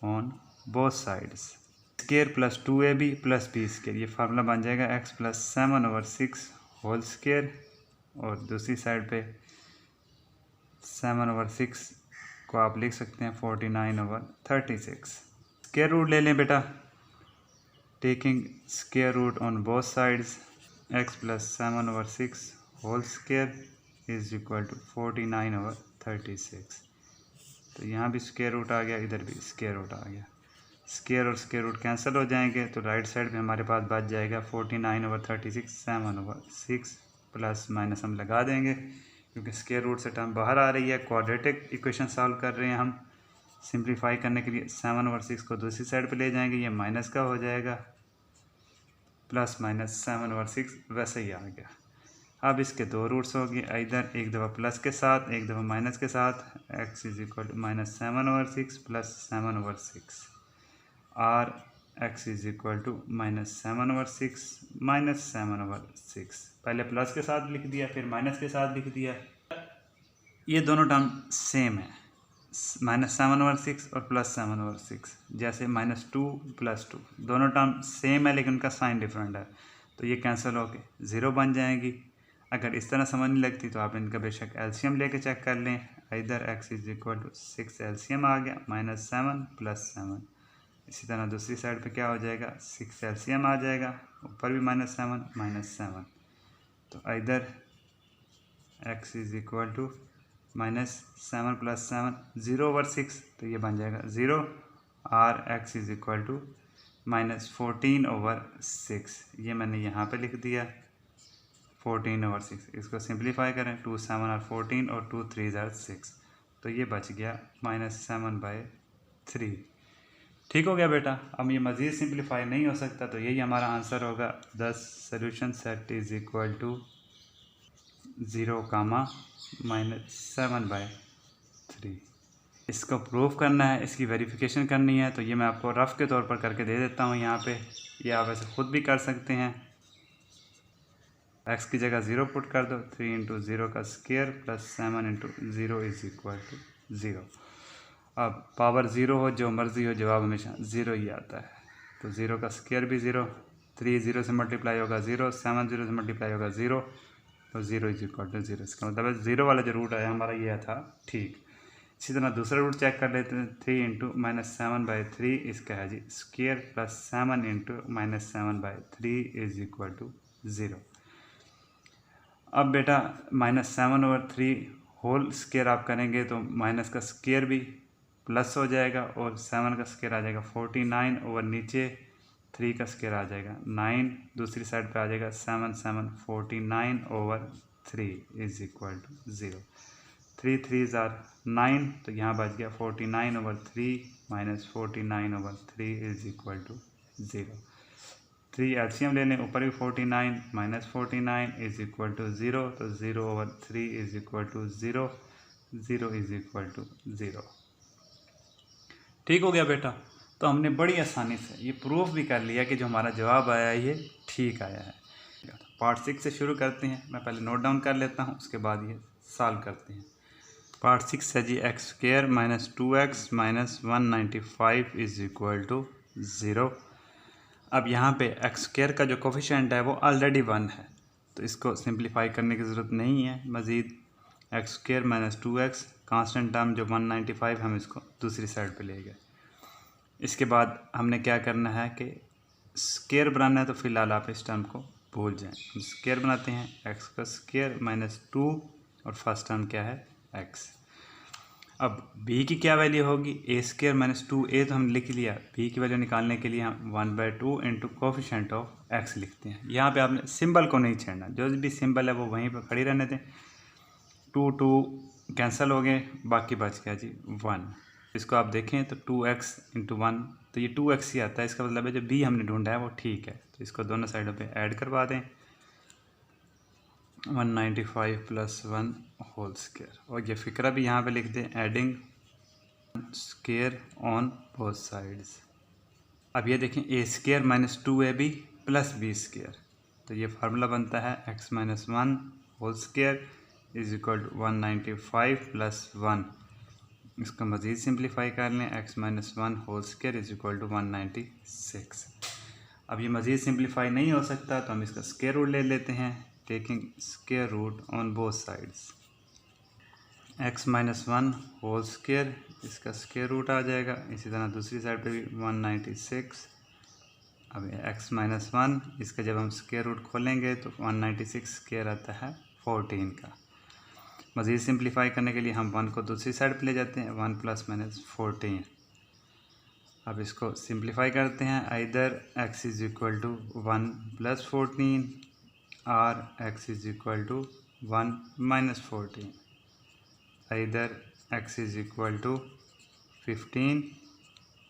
on both sides. Square plus 2ab plus b², ये फार्मूला बन जाएगा x + 7/6 होल स्क्वायर। और दूसरी साइड पे 7/6 को आप लिख सकते हैं 49/36। स्क्वायर रूट ले लें बेटा, taking square root on both sides. x + 7/6 whole square is equal to 49/36। तो यहाँ भी स्क्वायर रूट आ गया, इधर भी स्क्वायर रूट आ गया। स्क्वायर और स्क्वायर रूट कैंसिल हो जाएंगे, तो राइट साइड में हमारे पास बच जाएगा 49/36 7/6 प्लस माइनस हम लगा देंगे क्योंकि स्क्वायर रूट से टर्म बाहर आ रही है। क्वाड्रेटिक इक्वेशन सॉल्व कर रहे हैं हम। सिंप्लीफाई करने के लिए 7/6 को दूसरी साइड पे ले जाएंगे, ये माइनस का हो जाएगा प्लस माइनस 7/6 वैसे ही आ गया। अब इसके दो रूट्स हो गए, इधर एक दफ़ा प्लस के साथ एक दफ़ा माइनस के साथ। x is equal to minus 7/6 plus 7/6 और x is equal to minus 7/6 minus 7/6। पहले प्लस के साथ लिख दिया, फिर माइनस के साथ लिख दिया। ये दोनों टर्म सेम है, माइनस 7/6 और प्लस 7/6। जैसे -2 + 2 दोनों टर्म सेम है लेकिन उनका साइन डिफरेंट है, तो ये कैंसिल होके 0 बन जाएंगी। अगर इस तरह समझ नहीं लगती तो आप इनका बेशक एलसीएम लेके चेक कर लें। इधर x is equal to 6 LCM आ गया, -7 + 7। इसी तरह दूसरी साइड पे क्या हो जाएगा, 6 एलसीएम आ जाएगा, ऊपर भी -7 -7। तो इधर x इज इक्वल टू -7 + 7 0/6, तो ये बन जाएगा 0। और x इज इक्वल टू -14/6, ये मैंने यहाँ पे लिख दिया 14/6। इसको सिंप्लीफाई करें, 2 7 और 14 और 2 3 are 6, तो ये बच गया -7/3। ठीक हो गया बेटा। अब ये मज़ीद सिंप्लीफाई नहीं हो सकता, तो यही हमारा आंसर होगा। 10 solution set is equal to 0, -7/3। इसको प्रूफ करना है, इसकी वेरिफिकेशन करनी है, तो ये मैं आपको रफ़ के तौर पर करके दे देता हूँ यहाँ पे। ये आप ऐसे ख़ुद भी कर सकते हैं। x की जगह 0 पुट कर दो, 3 × 0 का square plus 7 × 0 is equal to 0। अब पावर 0 हो, जो मर्ज़ी हो, जवाब हमेशा 0 ही आता है। तो 0 का स्क्वायर भी 0, 3 0 से मल्टीप्लाई होगा 0, 7 0 से मल्टीप्लाई होगा 0, तो 0 इज़ इक्वल टू 0। इसका मतलब है 0 वाला जो रूट आया हमारा ये था ठीक। इसी तरह दूसरा रूट चेक कर लेते हैं। 3 × -7/3 इसका है जी square plus 7 × -7/3 is equal to 0। अब बेटा -7/3 होल स्क्वायर आप करेंगे तो माइनस का स्क्वायर भी प्लस हो जाएगा और 7 का स्क्वायर आ जाएगा 49 और नीचे 3 का स्क्वायर आ जाएगा 9। दूसरी साइड पे आ जाएगा 7 7 49/3 is equal to 0। 3 3s are 9, तो यहाँ बच गया 49/3 minus 49/3 is equal to 0। 3 LCM ले लें, ऊपर भी 49 माइनस 49 इज़ इक्वल टू 0, तो 0/3 is equal to 0, 0 is equal to 0। ठीक हो गया बेटा। तो हमने बड़ी आसानी से ये प्रूफ भी कर लिया कि जो हमारा जवाब आया है ये ठीक आया है। पार्ट 6 से शुरू करते हैं। मैं पहले नोट डाउन कर लेता हूँ, उसके बाद ये सॉल्व करते हैं। पार्ट 6 है जी x² - 2x - 195 is equal to 0। अब यहाँ पे x² का जो कोफिशिएंट है वो ऑलरेडी 1 है, तो इसको सिंप्लीफाई करने की ज़रूरत नहीं है। मज़ीद x² - 2x कांस्टेंट टर्म जो 195 हम इसको दूसरी साइड पे ले गए। इसके बाद हमने क्या करना है कि स्क्वायर बनाना है, तो फ़िलहाल आप इस टर्म को भूल जाएं। हम स्क्वायर बनाते हैं, x का स्क्वायर -2 और फर्स्ट टर्म क्या है x। अब b की क्या वैल्यू होगी, a² - 2a तो हमने लिख लिया। b की वैल्यू निकालने के लिए हम 1/2 इंटू कोफिशिएंट ऑफ x लिखते हैं। यहाँ पे आपने सिंबल को नहीं छेड़ना, जो भी सिंबल है वो वहीं पर खड़ी रहने दें। 2 2 कैंसिल हो गए, बाकी बच गया जी 1। इसको आप देखें तो 2x × 1, तो ये 2x ही आता है। इसका मतलब है जो b हमने ढूंढा है वो ठीक है, तो इसको दोनों साइडों पे ऐड करवा दें। 195 + 1 होल स्क्वायर, और ये फिक्रा भी यहाँ पे लिख दें, adding square on both sides. अब ये देखें a² - 2ab + b², तो ये फार्मूला बनता है x - 1 whole square is equal to 195 + 1। इसको मज़ीद सिंप्लीफाई कर लें, x - 1 whole square is equal to 196। अब ये मज़ीद सिंप्लीफाई नहीं हो सकता, तो हम इसका स्क्वायर रूट ले लेते हैं, taking square root on both sides. x - 1 whole square, इसका स्क्वायर रूट आ जाएगा। इसी तरह दूसरी साइड पे भी 196। अब x - 1, इसका जब हम स्क्वायर रूट खोलेंगे तो 196 स्क्वायर आता है 14 का। मज़ीद सिंप्लीफाई करने के लिए हम 1 को दूसरी साइड पे ले जाते हैं, 1 + -14। अब इसको सिंप्लीफाई करते हैं। इधर x इज़ इक्वल टू 1 + 14 और x इज़ इक्वल टू 1 - 14। इधर x इज़ इक्वल टू 15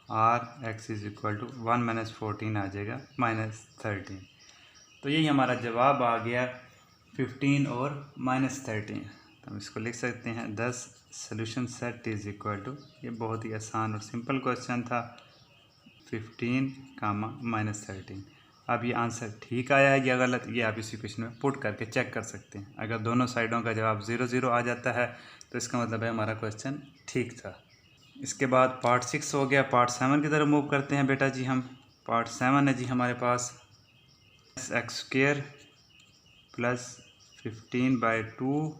और x इज़ इक्वल टू 1 - 14 आ जाएगा -13। तो यही हमारा जवाब आ गया 15 और -13। तो हम इसको लिख सकते हैं 10 solution set is equal to, ये बहुत ही आसान और सिंपल क्वेश्चन था, 15, -13। अब ये आंसर ठीक आया है या गलत, ये आप इसी क्वेश्चन में पुट करके चेक कर सकते हैं। अगर दोनों साइडों का जवाब 0 0 आ जाता है तो इसका मतलब है हमारा क्वेश्चन ठीक था। इसके बाद पार्ट 6 हो गया। पार्ट 7 की तरफ मूव करते हैं बेटा जी हम। पार्ट 7 है जी हमारे पास x² plus 15/2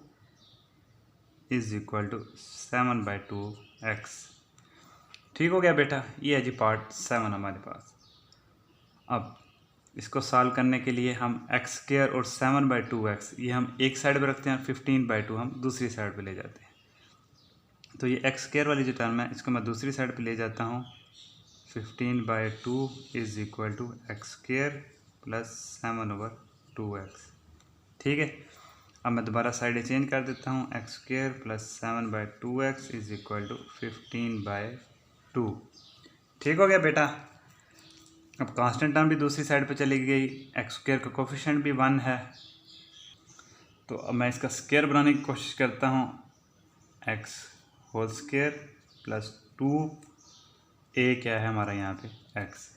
is equal to 7/2x। ठीक हो गया बेटा, ये है जी पार्ट 7 हमारे पास। अब इसको सॉल्व करने के लिए हम x² और 7/2x ये हम एक साइड पे रखते हैं, 15/2 हम दूसरी साइड पे ले जाते हैं। तो ये x² वाली जो टर्म है इसको मैं दूसरी साइड पे ले जाता हूँ। 15/2 is equal to x² plus 7/2x। ठीक है, अब मैं दोबारा साइड चेंज कर देता हूँ। x² plus 7/2x is equal to 15/2। ठीक हो गया बेटा। अब कांस्टेंट टर्म भी दूसरी साइड पे चली गई, x² का कोफिशिएंट भी 1 है। तो अब मैं इसका स्क्वायर बनाने की कोशिश करता हूँ। x² प्लस 2a क्या है हमारा यहाँ पे x।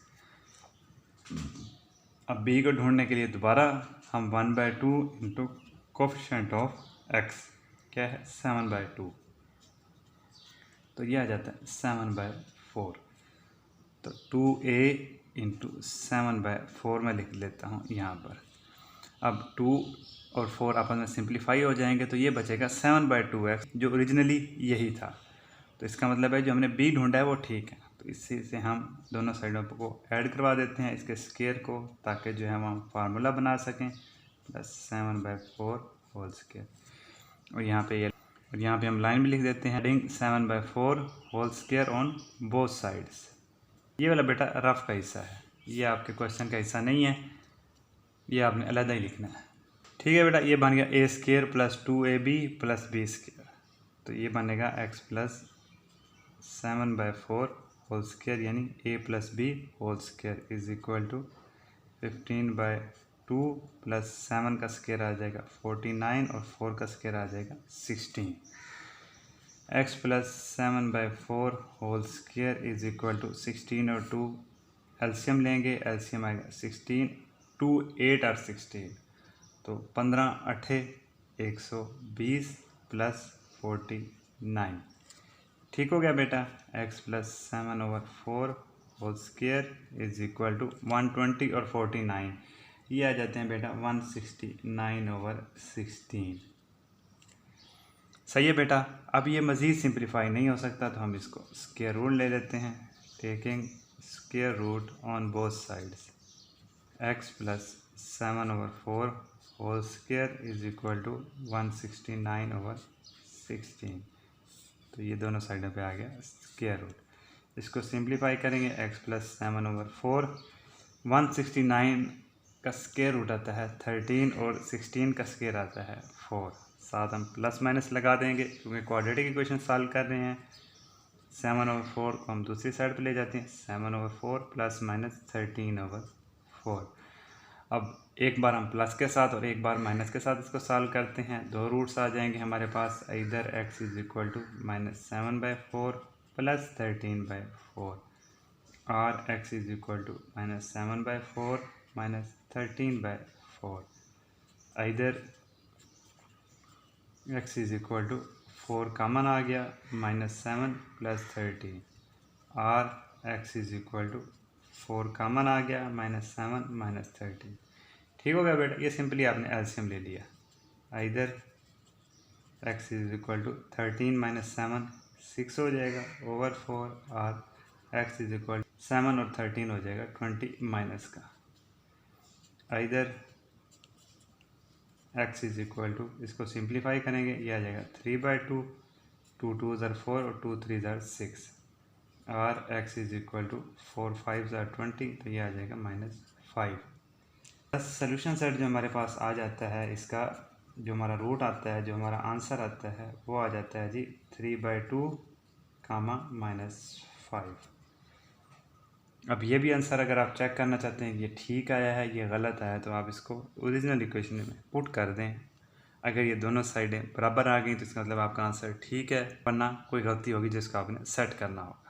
अब b को ढूंढने के लिए दोबारा हम 1/2 इंटू कोफिशिएंट ऑफ x क्या है 7/2, तो ये आ जाता है 7/4। तो 2a इंटू 7/4 में लिख लेता हूँ यहाँ पर। अब 2 और 4 आपस में सिंप्लीफाई हो जाएंगे तो ये बचेगा 7/2x जो ओरिजिनली यही था। तो इसका मतलब है जो हमने b ढूंढा है वो ठीक है। तो इसी से हम दोनों साइडों को ऐड करवा देते हैं इसके स्क्वायर को, ताकि जो है हम फार्मूला बना सकें, प्लस 7/4 होल स्क्वायर। और यहाँ पे हम लाइन भी लिख देते हैं, adding 7/4 whole square on both sides. ये वाला बेटा रफ का हिस्सा है, ये आपके क्वेश्चन का हिस्सा नहीं है, ये आपने अलग ही लिखना है। ठीक है बेटा, ये बन गया a² plus 2ab plus b²। तो ये बनेगा x प्लस 7/4 होल स्क्वायर यानी a plus b whole square is equal to 15/2 plus 7 का स्क्वायर आ जाएगा 49 और 4 का स्क्वायर आ जाएगा 16। x plus 7/4 whole square is equal to 16 और 2 एलसीएम लेंगे, एलसीएम आएगा 16, 2 8 और 16, तो 15 8 120 प्लस 49। ठीक हो गया बेटा। x plus 7/4 whole square is equal to 120 और 49, ये आ जाते हैं बेटा 169/16। सही है बेटा। अब ये मज़ीद सिंप्लीफाई नहीं हो सकता तो हम इसको स्क्वायर रूट ले लेते हैं, taking square root on both sides. x plus 7/4 whole square is equal to 169/16। तो ये दोनों साइडों पे आ गया स्क्वायर रूट। इसको सिंप्लीफाई करेंगे, x प्लस 7/4, 169 का स्क्वायर रूट आता है 13 और 16 का स्क्वायर आता है 4। साथ हम प्लस माइनस लगा देंगे क्योंकि क्वाड्रेटिक इक्वेशन सॉल्व कर रहे हैं। 7/4 को हम दूसरी साइड पे ले जाते हैं, 7/4 प्लस माइनस 13/4। अब एक बार हम प्लस के साथ और एक बार माइनस के साथ इसको सॉल्व करते हैं, दो रूट्स आ जाएंगे हमारे पास। इधर x is equal to -7/4 plus 13/4 और x is equal to -7/4 minus 13/4। इधर x is equal to 4 common आ गया, -7 प्लस 13 और x is equal to 4 common आ गया, -7 माइनस 13। ठीक हो गया बेटा, ये सिंपली आपने एलसीएम ले लिया। इधर x is equal to 13 minus 7 6 हो जाएगा ओवर 4 और x इज इक्वल 7 और 13 हो जाएगा 20 माइनस का। इधर x इज इक्वल टू, इसको सिंप्लीफाई करेंगे, ये आ जाएगा 3/2, 2 2 ज़र 4 और 2 3 ज़र 6 और x इज इक्वल टू 4 5 ज़र 20, तो ये आ जाएगा -5। बस सोल्यूशन सेट जो हमारे पास आ जाता है, इसका जो हमारा रूट आता है, जो हमारा आंसर आता है वो आ जाता है जी 3/2, -5। अब ये भी आंसर अगर आप चेक करना चाहते हैं कि ये ठीक आया है ये गलत आया है तो आप इसको ओरिजिनल इक्वेशन में पुट कर दें। अगर ये दोनों साइडें बराबर आ गई तो इसका मतलब आपका आंसर ठीक है, वरना कोई गलती होगी जिसको आपने सेट करना होगा।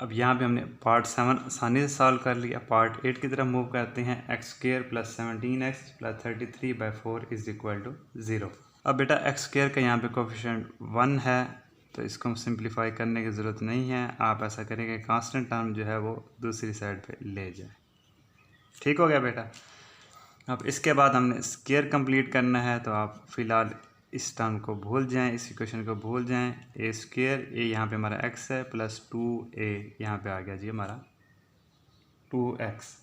अब यहाँ पे हमने पार्ट 7 आसानी से सॉल्व कर लिया। पार्ट 8 की तरफ मूव करते हैं। X square plus 17x plus 33/4 is equal to 0। अब बेटा एक्स स्क्र का यहाँ पे कोफिशिएंट 1 है तो इसको हम सिंप्लीफाई करने की ज़रूरत नहीं है। आप ऐसा करेंगे कांस्टेंट टर्म जो है वो दूसरी साइड पे ले जाए। ठीक हो गया बेटा। अब इसके बाद हमने स्क्वायर कंप्लीट करना है तो आप फ़िलहाल इस टर्म को भूल जाएं, इस इक्वेशन को भूल जाएं। ए स्क्वायर, ए यहाँ पे हमारा x है, प्लस 2a यहाँ पे आ गया जी हमारा 2x।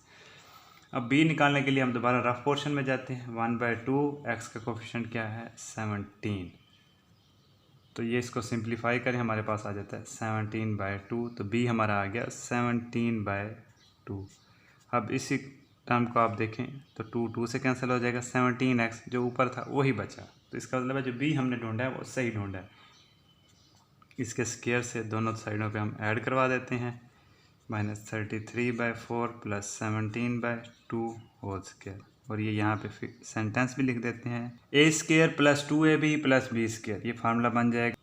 अब b निकालने के लिए हम दोबारा रफ पोर्शन में जाते हैं। 1/2 x का कोफिशिएंट क्या है 17, तो ये इसको सिंप्लीफाई करें हमारे पास आ जाता है 17/2, तो b हमारा आ गया 17/2। अब इसी टर्म को आप देखें तो 2 से कैंसिल हो जाएगा, 17x जो ऊपर था वही बचा, तो इसका मतलब है जो b हमने ढूंढा है वो सही ढूंढा है। इसके स्क्वायर से दोनों साइडों पे हम ऐड करवा देते हैं, -33/4 प्लस 17/2 होल स्क्वायर, और ये यहाँ पे फिर सेंटेंस भी लिख देते हैं। a square plus 2ab plus b square, ये फार्मूला बन जाएगा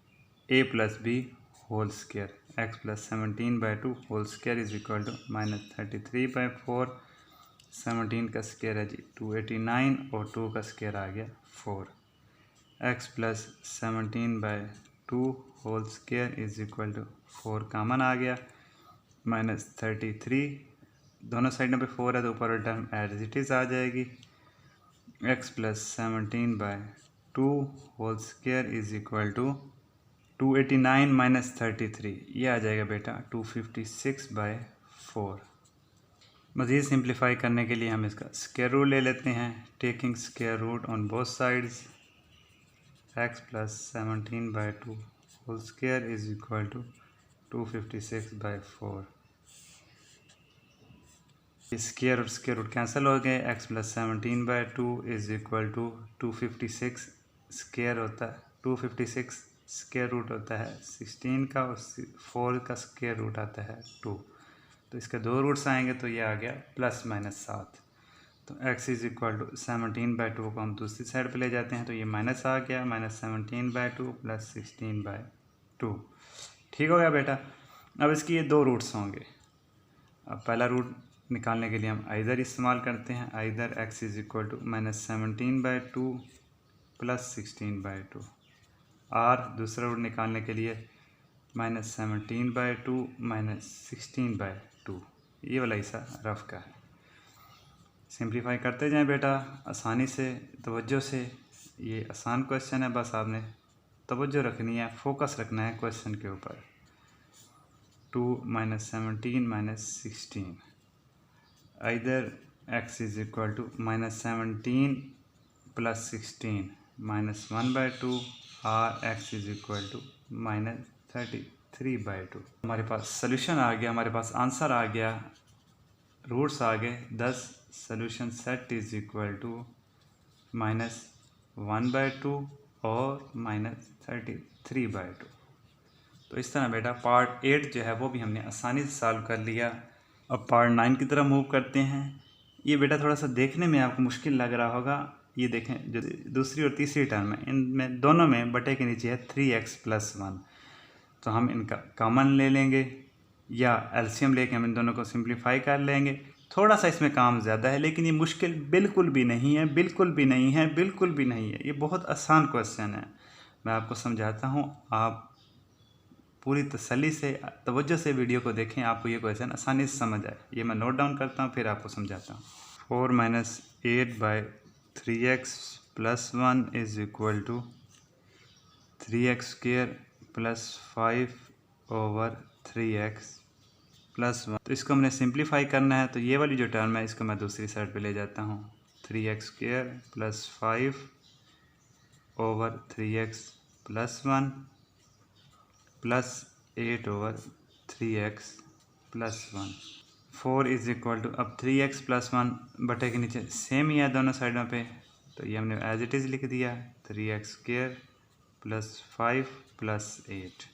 a plus b whole square, x plus 17/2 whole square is equal to -33/4, 17 का स्क्वायर है जी 289 और 2 का स्क्वायर आ गया 4। x plus 17/2 whole square is equal to 4 common आ गया, -33, दोनों साइडों पे 4 है तो ऊपर टर्म एज इट इज़ आ जाएगी। x plus 17/2 whole square is equal to 289 minus 33, ये आ जाएगा बेटा 256/4। मज़ीद सिंप्लीफाई करने के लिए हम इसका स्क्वायर रूट ले लेते हैं। Taking square root on both sides, x plus 17/2 whole square is equal to 256/4। Square और स्क्वायर रूट कैंसिल हो गए, x plus 17/2 is equal to 256 square होता है, 256 स्क्वायर रूट होता है 16 का, और 4 का स्क्वायर रूट आता है 2, तो इसके 2 रूट्स आएंगे तो ये आ गया +-7। तो x इज़ इक्वल टू 17/2 को हम दूसरी साइड पे ले जाते हैं तो ये माइनस आ गया, -17/2 प्लस 16/2। ठीक हो गया बेटा। अब इसकी ये 2 रूट्स होंगे। अब पहला रूट निकालने के लिए हम आइदर इस्तेमाल करते हैं, either x is equal to -17/2 plus 16/2, और दूसरा रूट निकालने के लिए -17/2 -16/2, ये वाला हिस्सा रफ का है। सिंप्लीफाई करते जाएं बेटा आसानी से, तवज्जो से। ये आसान क्वेश्चन है, बस आपने तवज्जो रखनी है, फोकस रखना है क्वेश्चन के ऊपर। 2 - 17 - 16, either x is equal to -17 plus 16 -1/2, और x इज़ इक्वल टू -33/2। हमारे पास सोल्यूशन आ गया, हमारे पास आंसर आ गया, रूट्स आ गए 10। Solution set is equal to -1/2 और -33/2। तो इस तरह बेटा पार्ट 8 जो है वो भी हमने आसानी से सॉल्व कर लिया। अब पार्ट 9 की तरफ मूव करते हैं। ये बेटा थोड़ा सा देखने में आपको मुश्किल लग रहा होगा। ये देखें, जो दूसरी और तीसरी टर्म है इनमें दोनों में बटे के नीचे है 3x + 1, तो हम इनका कॉमन ले लेंगे या एलसीएम लेके हम इन दोनों को सिंप्लीफाई कर लेंगे। थोड़ा सा इसमें काम ज़्यादा है, लेकिन ये मुश्किल बिल्कुल भी नहीं है, बिल्कुल भी नहीं है, बिल्कुल भी नहीं है। ये बहुत आसान क्वेश्चन है, मैं आपको समझाता हूँ। आप पूरी तसल्ली से तवज्जो से वीडियो को देखें, आपको ये क्वेश्चन आसानी से समझ आए। ये मैं नोट डाउन करता हूँ फिर आपको समझाता हूँ। 4 - 8/3x + 1 is equal to 3x² + 5/3x + 1। तो इसको हमने सिंप्लीफाई करना है, तो ये वाली जो टर्म है इसको मैं दूसरी साइड पे ले जाता हूँ। 3x² + 5/3x + 1 plus 8/3x + 1। 4 is equal to, अब 3x + 1 बटे के नीचे सेम ही है दोनों साइडों पे, तो ये हमने एज इट इज़ लिख दिया 3x² + 5 + 8।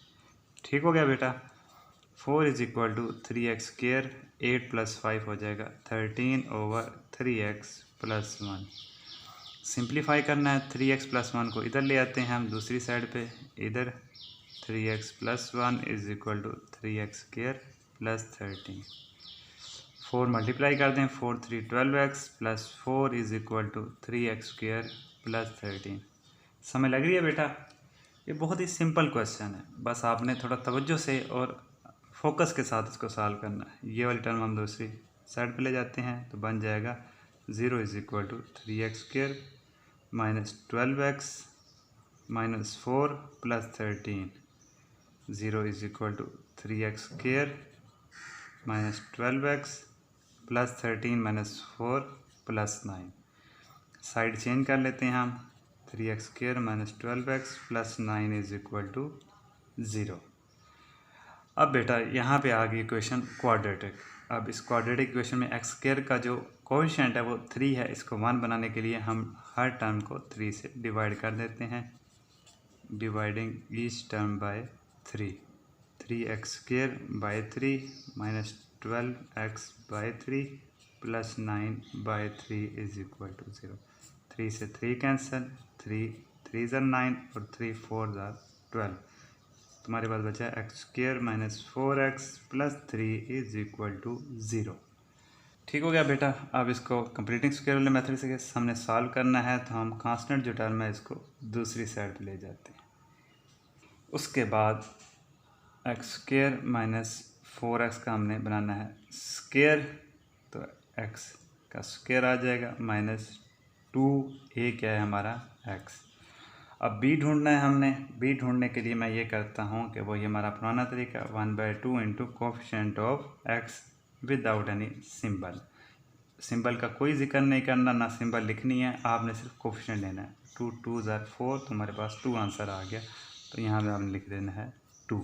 ठीक हो गया बेटा। 4 इज इक्वल टू 3x², 8 + 5 हो जाएगा 13/3x + 1। सिंप्लीफाई करना है, 3x + 1 को इधर ले आते हैं हम दूसरी साइड पे, इधर 3x + 1 is equal to 3x² + 13। 4 multiply कर दें, 4 3 12x + 4 is equal to 3x² + 13। समझ लग रही है बेटा? ये बहुत ही सिंपल क्वेश्चन है, बस आपने थोड़ा तवज्जो से और फोकस के साथ इसको सॉल्व करना है। ये वाली टर्म हम दूसरी साइड पे ले जाते हैं तो बन जाएगा 0 is equal to 3x² - 12x - 4 + 13। 0 is equal to 3x² - 12x + 13 - 4 + 9। Side change कर लेते हैं हम, 3x² - 12x + 9 is equal to 0। अब बेटा यहाँ पे आ गई इक्वेशन क्वाड्रेटिक। अब इस क्वाड्रेटिक इक्वेशन में x² का जो कोएफिशिएंट है वो 3 है। इसको 1 बनाने के लिए हम हर टर्म को 3 से डिवाइड कर देते हैं, dividing each term by 3। 3x² by 3 - 12x/3 + 9/3 is equal to 0। 3 से 3 कैंसिल, 3 3 ज़ा 9 और 3 4 ज़ा 12। तुम्हारे पास बचा x² - 4x + 3 is equal to 0। ठीक हो गया बेटा। अब इसको कंप्लीटिंग स्क्वायर वाले मेथड से हमने सॉल्व करना है, तो हम कांस्टेंट जो टर्म है इसको दूसरी साइड पे ले जाते हैं। उसके बाद x² - 4x का हमने बनाना है स्क्वायर, तो x का स्क्वायर आ जाएगा -2a क्या है हमारा x। अब b ढूंढना है हमने। b ढूंढने के लिए मैं ये करता हूँ कि वही हमारा पुराना तरीका 1/2 into coefficient of x without any symbol. Symbol का कोई जिक्र नहीं करना, ना सिंबल लिखनी है, आपने सिर्फ कोफिशिएंट लेना है। 2 2 ज़ा 4, तुम्हारे पास 2 आंसर आ गया, तो यहाँ पे आपने लिख देना है 2।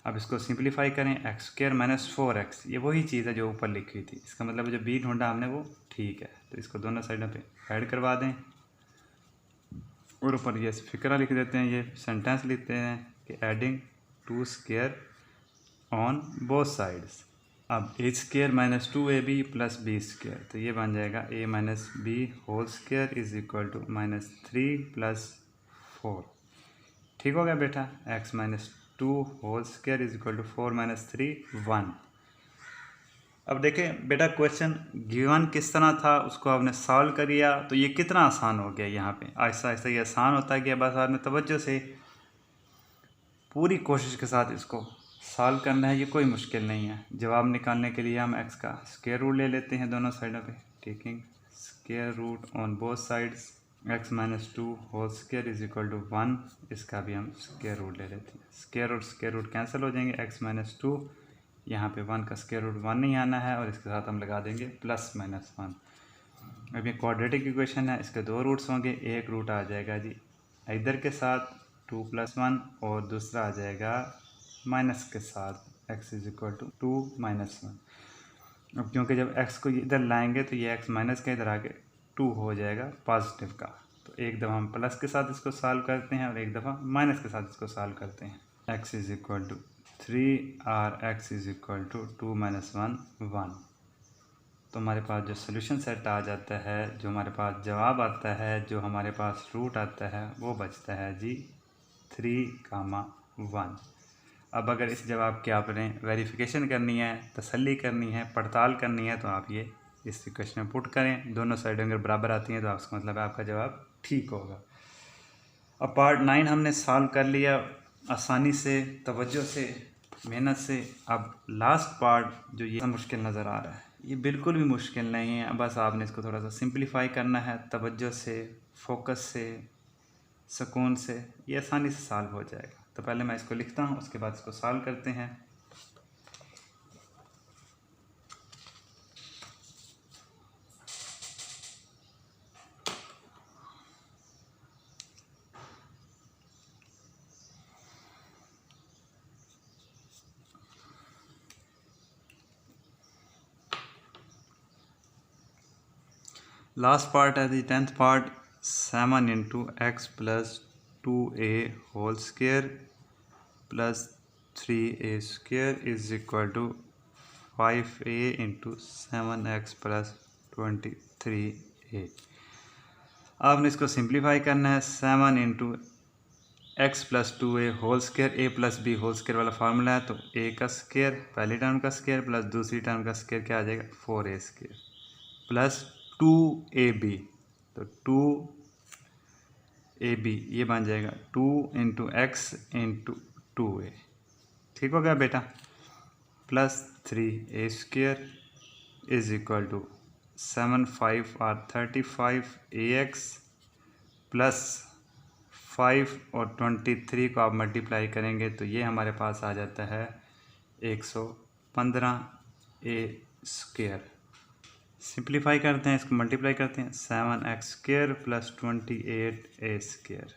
अब इसको सिंप्लीफाई करें, x² - 4x, ये वही चीज़ है जो ऊपर लिखी थी। इसका मतलब जो b ढूंढा हमने वो ठीक है, तो इसको दोनों साइडों पे ऐड करवा दें और ऊपर ये फिक्रा लिख देते हैं, ये सेंटेंस लिखते हैं कि adding 2 square on both sides. अब a² - 2ab + b², तो ये बन जाएगा a - b whole square is equal to -3 + 4। ठीक हो गया बेटा। x - 2 whole square is equal to 4 - 3 1। अब देखें बेटा, क्वेश्चन गिवन किस तरह था, उसको आपने सॉल्व कर लिया तो ये कितना आसान हो गया। यहाँ पे आहिस्ता आहिस्ता ये आसान होता गया। बस आपने तवज्जो से पूरी कोशिश के साथ इसको सॉल्व करना है, ये कोई मुश्किल नहीं है। जवाब निकालने के लिए हम x का स्क्वायर रूट ले लेते हैं दोनों साइडों पे, taking square root on both sides. x - 2 whole square is equal to 1, इसका भी हम स्क्वायर रूट ले लेते हैं। स्क्वायर रूट कैंसिल हो जाएंगे। x - 2, यहाँ पे 1 का स्क्वायर रूट 1 नहीं आना है, और इसके साथ हम लगा देंगे +-1। अब ये क्वाड्रेटिक इक्वेशन है, इसके 2 रूट्स होंगे। एक रूट आ जाएगा जी इधर के साथ 2 + 1, और दूसरा आ जाएगा माइनस के साथ x इज इक्वल टू 2 - 1। अब क्योंकि जब x को इधर लाएंगे तो ये x माइनस का इधर आके 2 हो जाएगा पॉजिटिव का, तो एक दफ़ा हम प्लस के साथ इसको सॉल्व करते हैं और एक दफ़ा माइनस के साथ इसको सॉल्व करते हैं। x इज इक्वल टू 3 और x इज इक्वल टू 2 - 1 1। तो हमारे पास जो सोल्यूशन सेट आ जाता है, जो हमारे पास जवाब आता है, जो हमारे पास रूट आता है, वो बचता है जी 3, 1। अब अगर इस जवाब की आपने वेरिफिकेशन करनी है, तसल्ली करनी है, पड़ताल करनी है, तो आप ये इस इक्वेशन में पुट करें। दोनों साइडें अगर बराबर आती हैं तो आपका मतलब है आपका जवाब ठीक होगा। अब पार्ट 9 हमने सॉल्व कर लिया आसानी से, तवज्जो से, मेहनत से। अब लास्ट पार्ट जो ये मुश्किल नज़र आ रहा है, ये बिल्कुल भी मुश्किल नहीं है। बस आपने इसको थोड़ा सा सिंप्लीफाई करना है, तवज्जो से, फोकस से, सुकून से, ये आसानी से सॉल्व हो जाएगा। तो पहले मैं इसको लिखता हूँ, उसके बाद इसको सॉल्व करते हैं। लास्ट पार्ट है the 10th part, 7 × x + 2a whole square + 3a² is equal to 5a into 7x plus 23a। आपने इसको सिंप्लीफाई करना है। 7 इंटू एक्स प्लस 2a whole square, a plus b whole square वाला फार्मूला है, तो a का स्क्वायर पहली टर्म का स्क्वायर प्लस दूसरी टर्म का स्क्वायर क्या आ जाएगा 4a² प्लस 2ab, तो 2ab ये बन जाएगा 2 इंटू एक्स इंटू 2a। ठीक हो गया बेटा, plus 3a² is equal to 7 5 और 35ax प्लस 5 और 23 को आप मल्टीप्लाई करेंगे तो ये हमारे पास आ जाता है 115a²। सिंप्लीफाई करते हैं, इसको मल्टीप्लाई करते हैं, 7x² प्लस 28a²।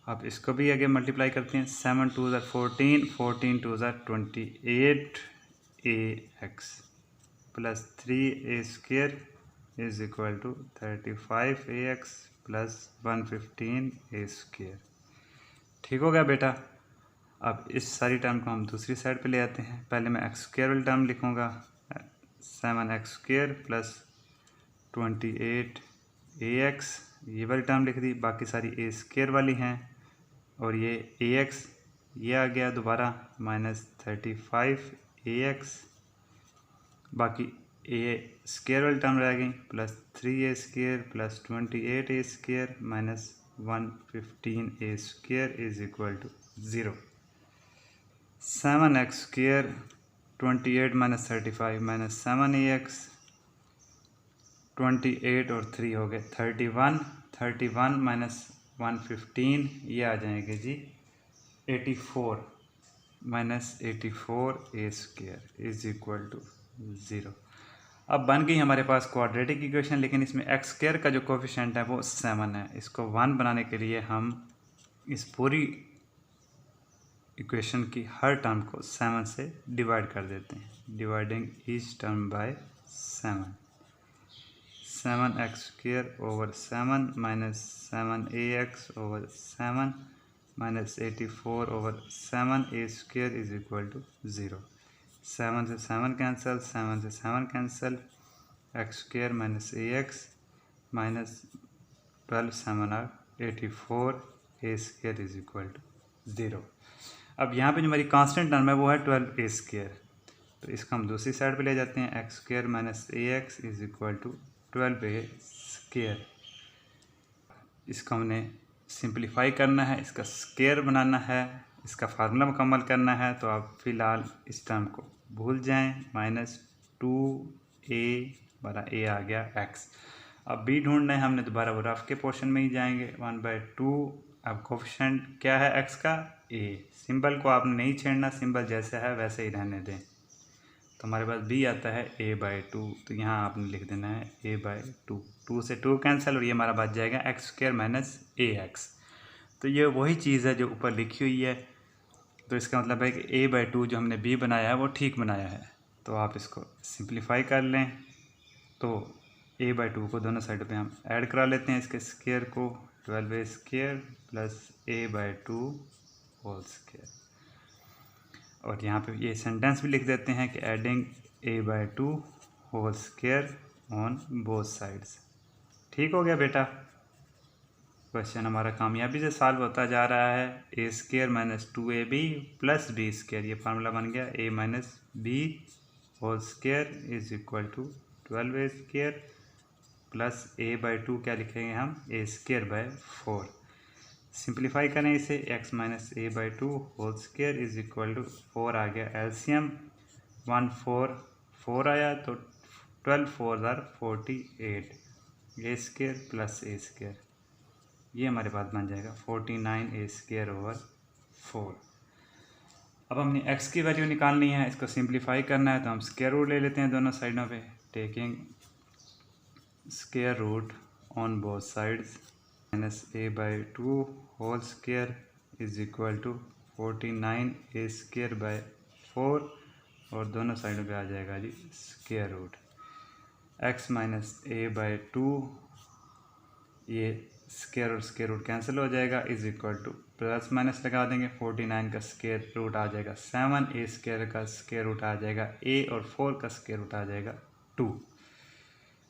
अब इसको भी आगे मल्टीप्लाई करते हैं, 7 2 14, 14 2 28ax plus 3a² is equal to 35ax plus 115a²। ठीक हो गया बेटा। अब इस सारी टर्म को हम दूसरी साइड पे ले आते हैं। पहले मैं x² वाली टर्म लिखूँगा, 7x² प्लस 28ax ये वाली टर्म लिख दी, बाकी सारी a² वाली हैं, और ये ax ये आ गया दोबारा माइनस 35ax, बाकी a² वाली टर्म रह गई plus 3a² plus 28a² minus 115a² is equal to 0। 7x² 28 minus 35 minus 7ax, 28 और 3 हो गए 31, 31 माइनस 115 ये आ जाएंगे जी 84 minus 84a² is equal to 0। अब बन गई हमारे पास क्वाड्रेटिक इक्वेशन, लेकिन इसमें x² का जो कोफिशिएंट है वो 7 है। इसको 1 बनाने के लिए हम इस पूरी इक्वेशन की हर टर्म को 7 से डिवाइड कर देते हैं, dividing each term by 7। 7x² over 7 minus 7ax over 7 minus 84 over 7a² is equal to 0। 7 से 7 कैंसिल, 7 से 7 cancel, x² minus ax minus 12 7 are 84a² is equal to 0। अब यहाँ पे जो हमारी कांस्टेंट टर्म है वो है 12a², तो इसको हम दूसरी साइड पे ले जाते हैं, x² minus ax is equal to 12a²। इसको हमने सिंप्लीफाई करना है, इसका स्क्वायर बनाना है, इसका फार्मूला मुकम्मल करना है, तो आप फ़िलहाल इस टर्म को भूल जाएं। माइनस 2a बरा a आ गया x। अब b ढूंढना है हमने, दोबारा वो रफ के पोर्शन में ही जाएंगे, 1/2। अब कोफिशिएंट क्या है x का a, सिंबल को आपने नहीं छेड़ना, सिंबल जैसा है वैसे ही रहने दें, तो हमारे पास b आता है a/2, तो यहाँ आपने लिख देना है a/2, 2 से 2 कैंसिल, और ये हमारा बच जाएगा x² माइनस ax। तो ये वही चीज़ है जो ऊपर लिखी हुई है, तो इसका मतलब है कि a/2 जो हमने b बनाया है वो ठीक बनाया है। तो आप इसको सिंप्लीफाई कर लें, तो a/2 को दोनों साइडों पे हम ऐड करा लेते हैं, इसके स्क्वायर को 12a² plus a/2 whole square, और यहाँ पे ये सेंटेंस भी लिख देते हैं कि adding a/2 whole square on both sides. ठीक हो गया बेटा, क्वेश्चन हमारा कामयाबी से सॉल्व होता जा रहा है। a² minus 2ab plus b², ये फार्मूला बन गया a minus b whole square is equal to 12a² plus a/2 क्या लिखेंगे हम a²/4। सिंप्लीफाई करें इसे, x minus a/2 whole square is equal to 4 आ गया, एलसीएम 1 4 4 आया, तो 12 4 48 a² प्लस a², ये हमारे पास बन जाएगा 49a² ओवर 4। अब हमने x की वैल्यू निकालनी है, इसको सिंप्लीफाई करना है, तो हम स्क्वायर रूट ले लेते हैं दोनों साइडों पे, taking square root on both sides, minus a/2 whole square is equal to 49a²/4, और दोनों साइडों पे आ जाएगा जी square root. x minus a/2 ये स्क्वायर और स्क्वायर रूट कैंसिल हो जाएगा, is equal to plus minus लगा देंगे, 49 का स्क्वायर रूट आ जाएगा 7, ए स्क्वायर का स्क्वायर रूट आ जाएगा ए, और 4 का स्क्वायर रूट आ जाएगा 2।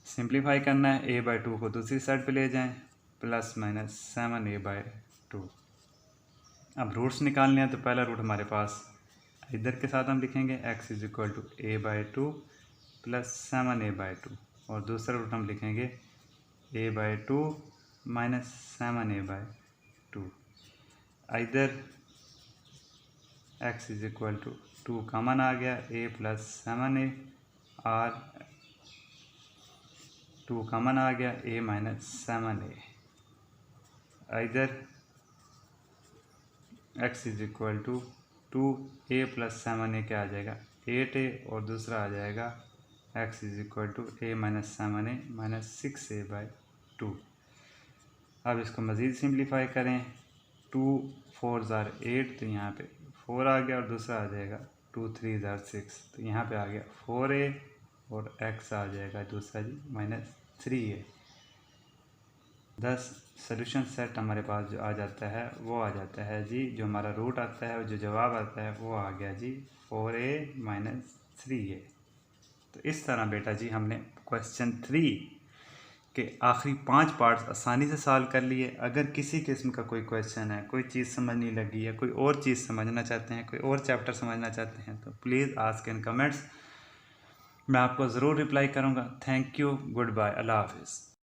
सिंप्लीफाई करना है, a/2 को दूसरी साइड पे ले जाएं, प्लस माइनस 7a/2। अब रूट्स निकालने हैं तो पहला रूट हमारे पास इधर के साथ हम लिखेंगे x is equal to a/2 plus 7a/2, और दूसरा रूट हम लिखेंगे a/2 माइनस 7a/2। इधर x is equal to 2 common आ गया, a प्लस 7a, और 2 कॉमन आ गया, a माइनस 7a। इधर x is equal to 2a plus 7a क्या आ जाएगा 8a, और दूसरा आ जाएगा x is equal to a minus 7a minus 6a/2। अब इसको मज़ीद सिंप्लीफाई करें, 2 4 ज़ार 8, तो यहाँ पे 4 आ गया, और दूसरा आ जाएगा 2 3 ज़ार 6, तो यहाँ पे आ गया 4a, और x आ जाएगा दूसरा जी माइनस 3a। 10 सोल्यूशन सेट हमारे पास जो आ जाता है वो आ जाता है जी, जो हमारा रूट आता है और जो जवाब आता है वो आ गया जी 4a माइनस 3a। तो इस तरह बेटा जी हमने क्वेश्चन 3 के आखिरी 5 पार्ट्स आसानी से सॉल्व कर लिए। अगर किसी किस्म का कोई क्वेश्चन है, कोई चीज़ समझ नहीं लगी है, कोई और चीज़ समझना चाहते हैं, कोई और चैप्टर समझना चाहते हैं, तो प्लीज़ आस्क इन कमेंट्स, मैं आपको ज़रूर रिप्लाई करूँगा। थैंक यू, गुड बाय, अल्लाह हाफिज़।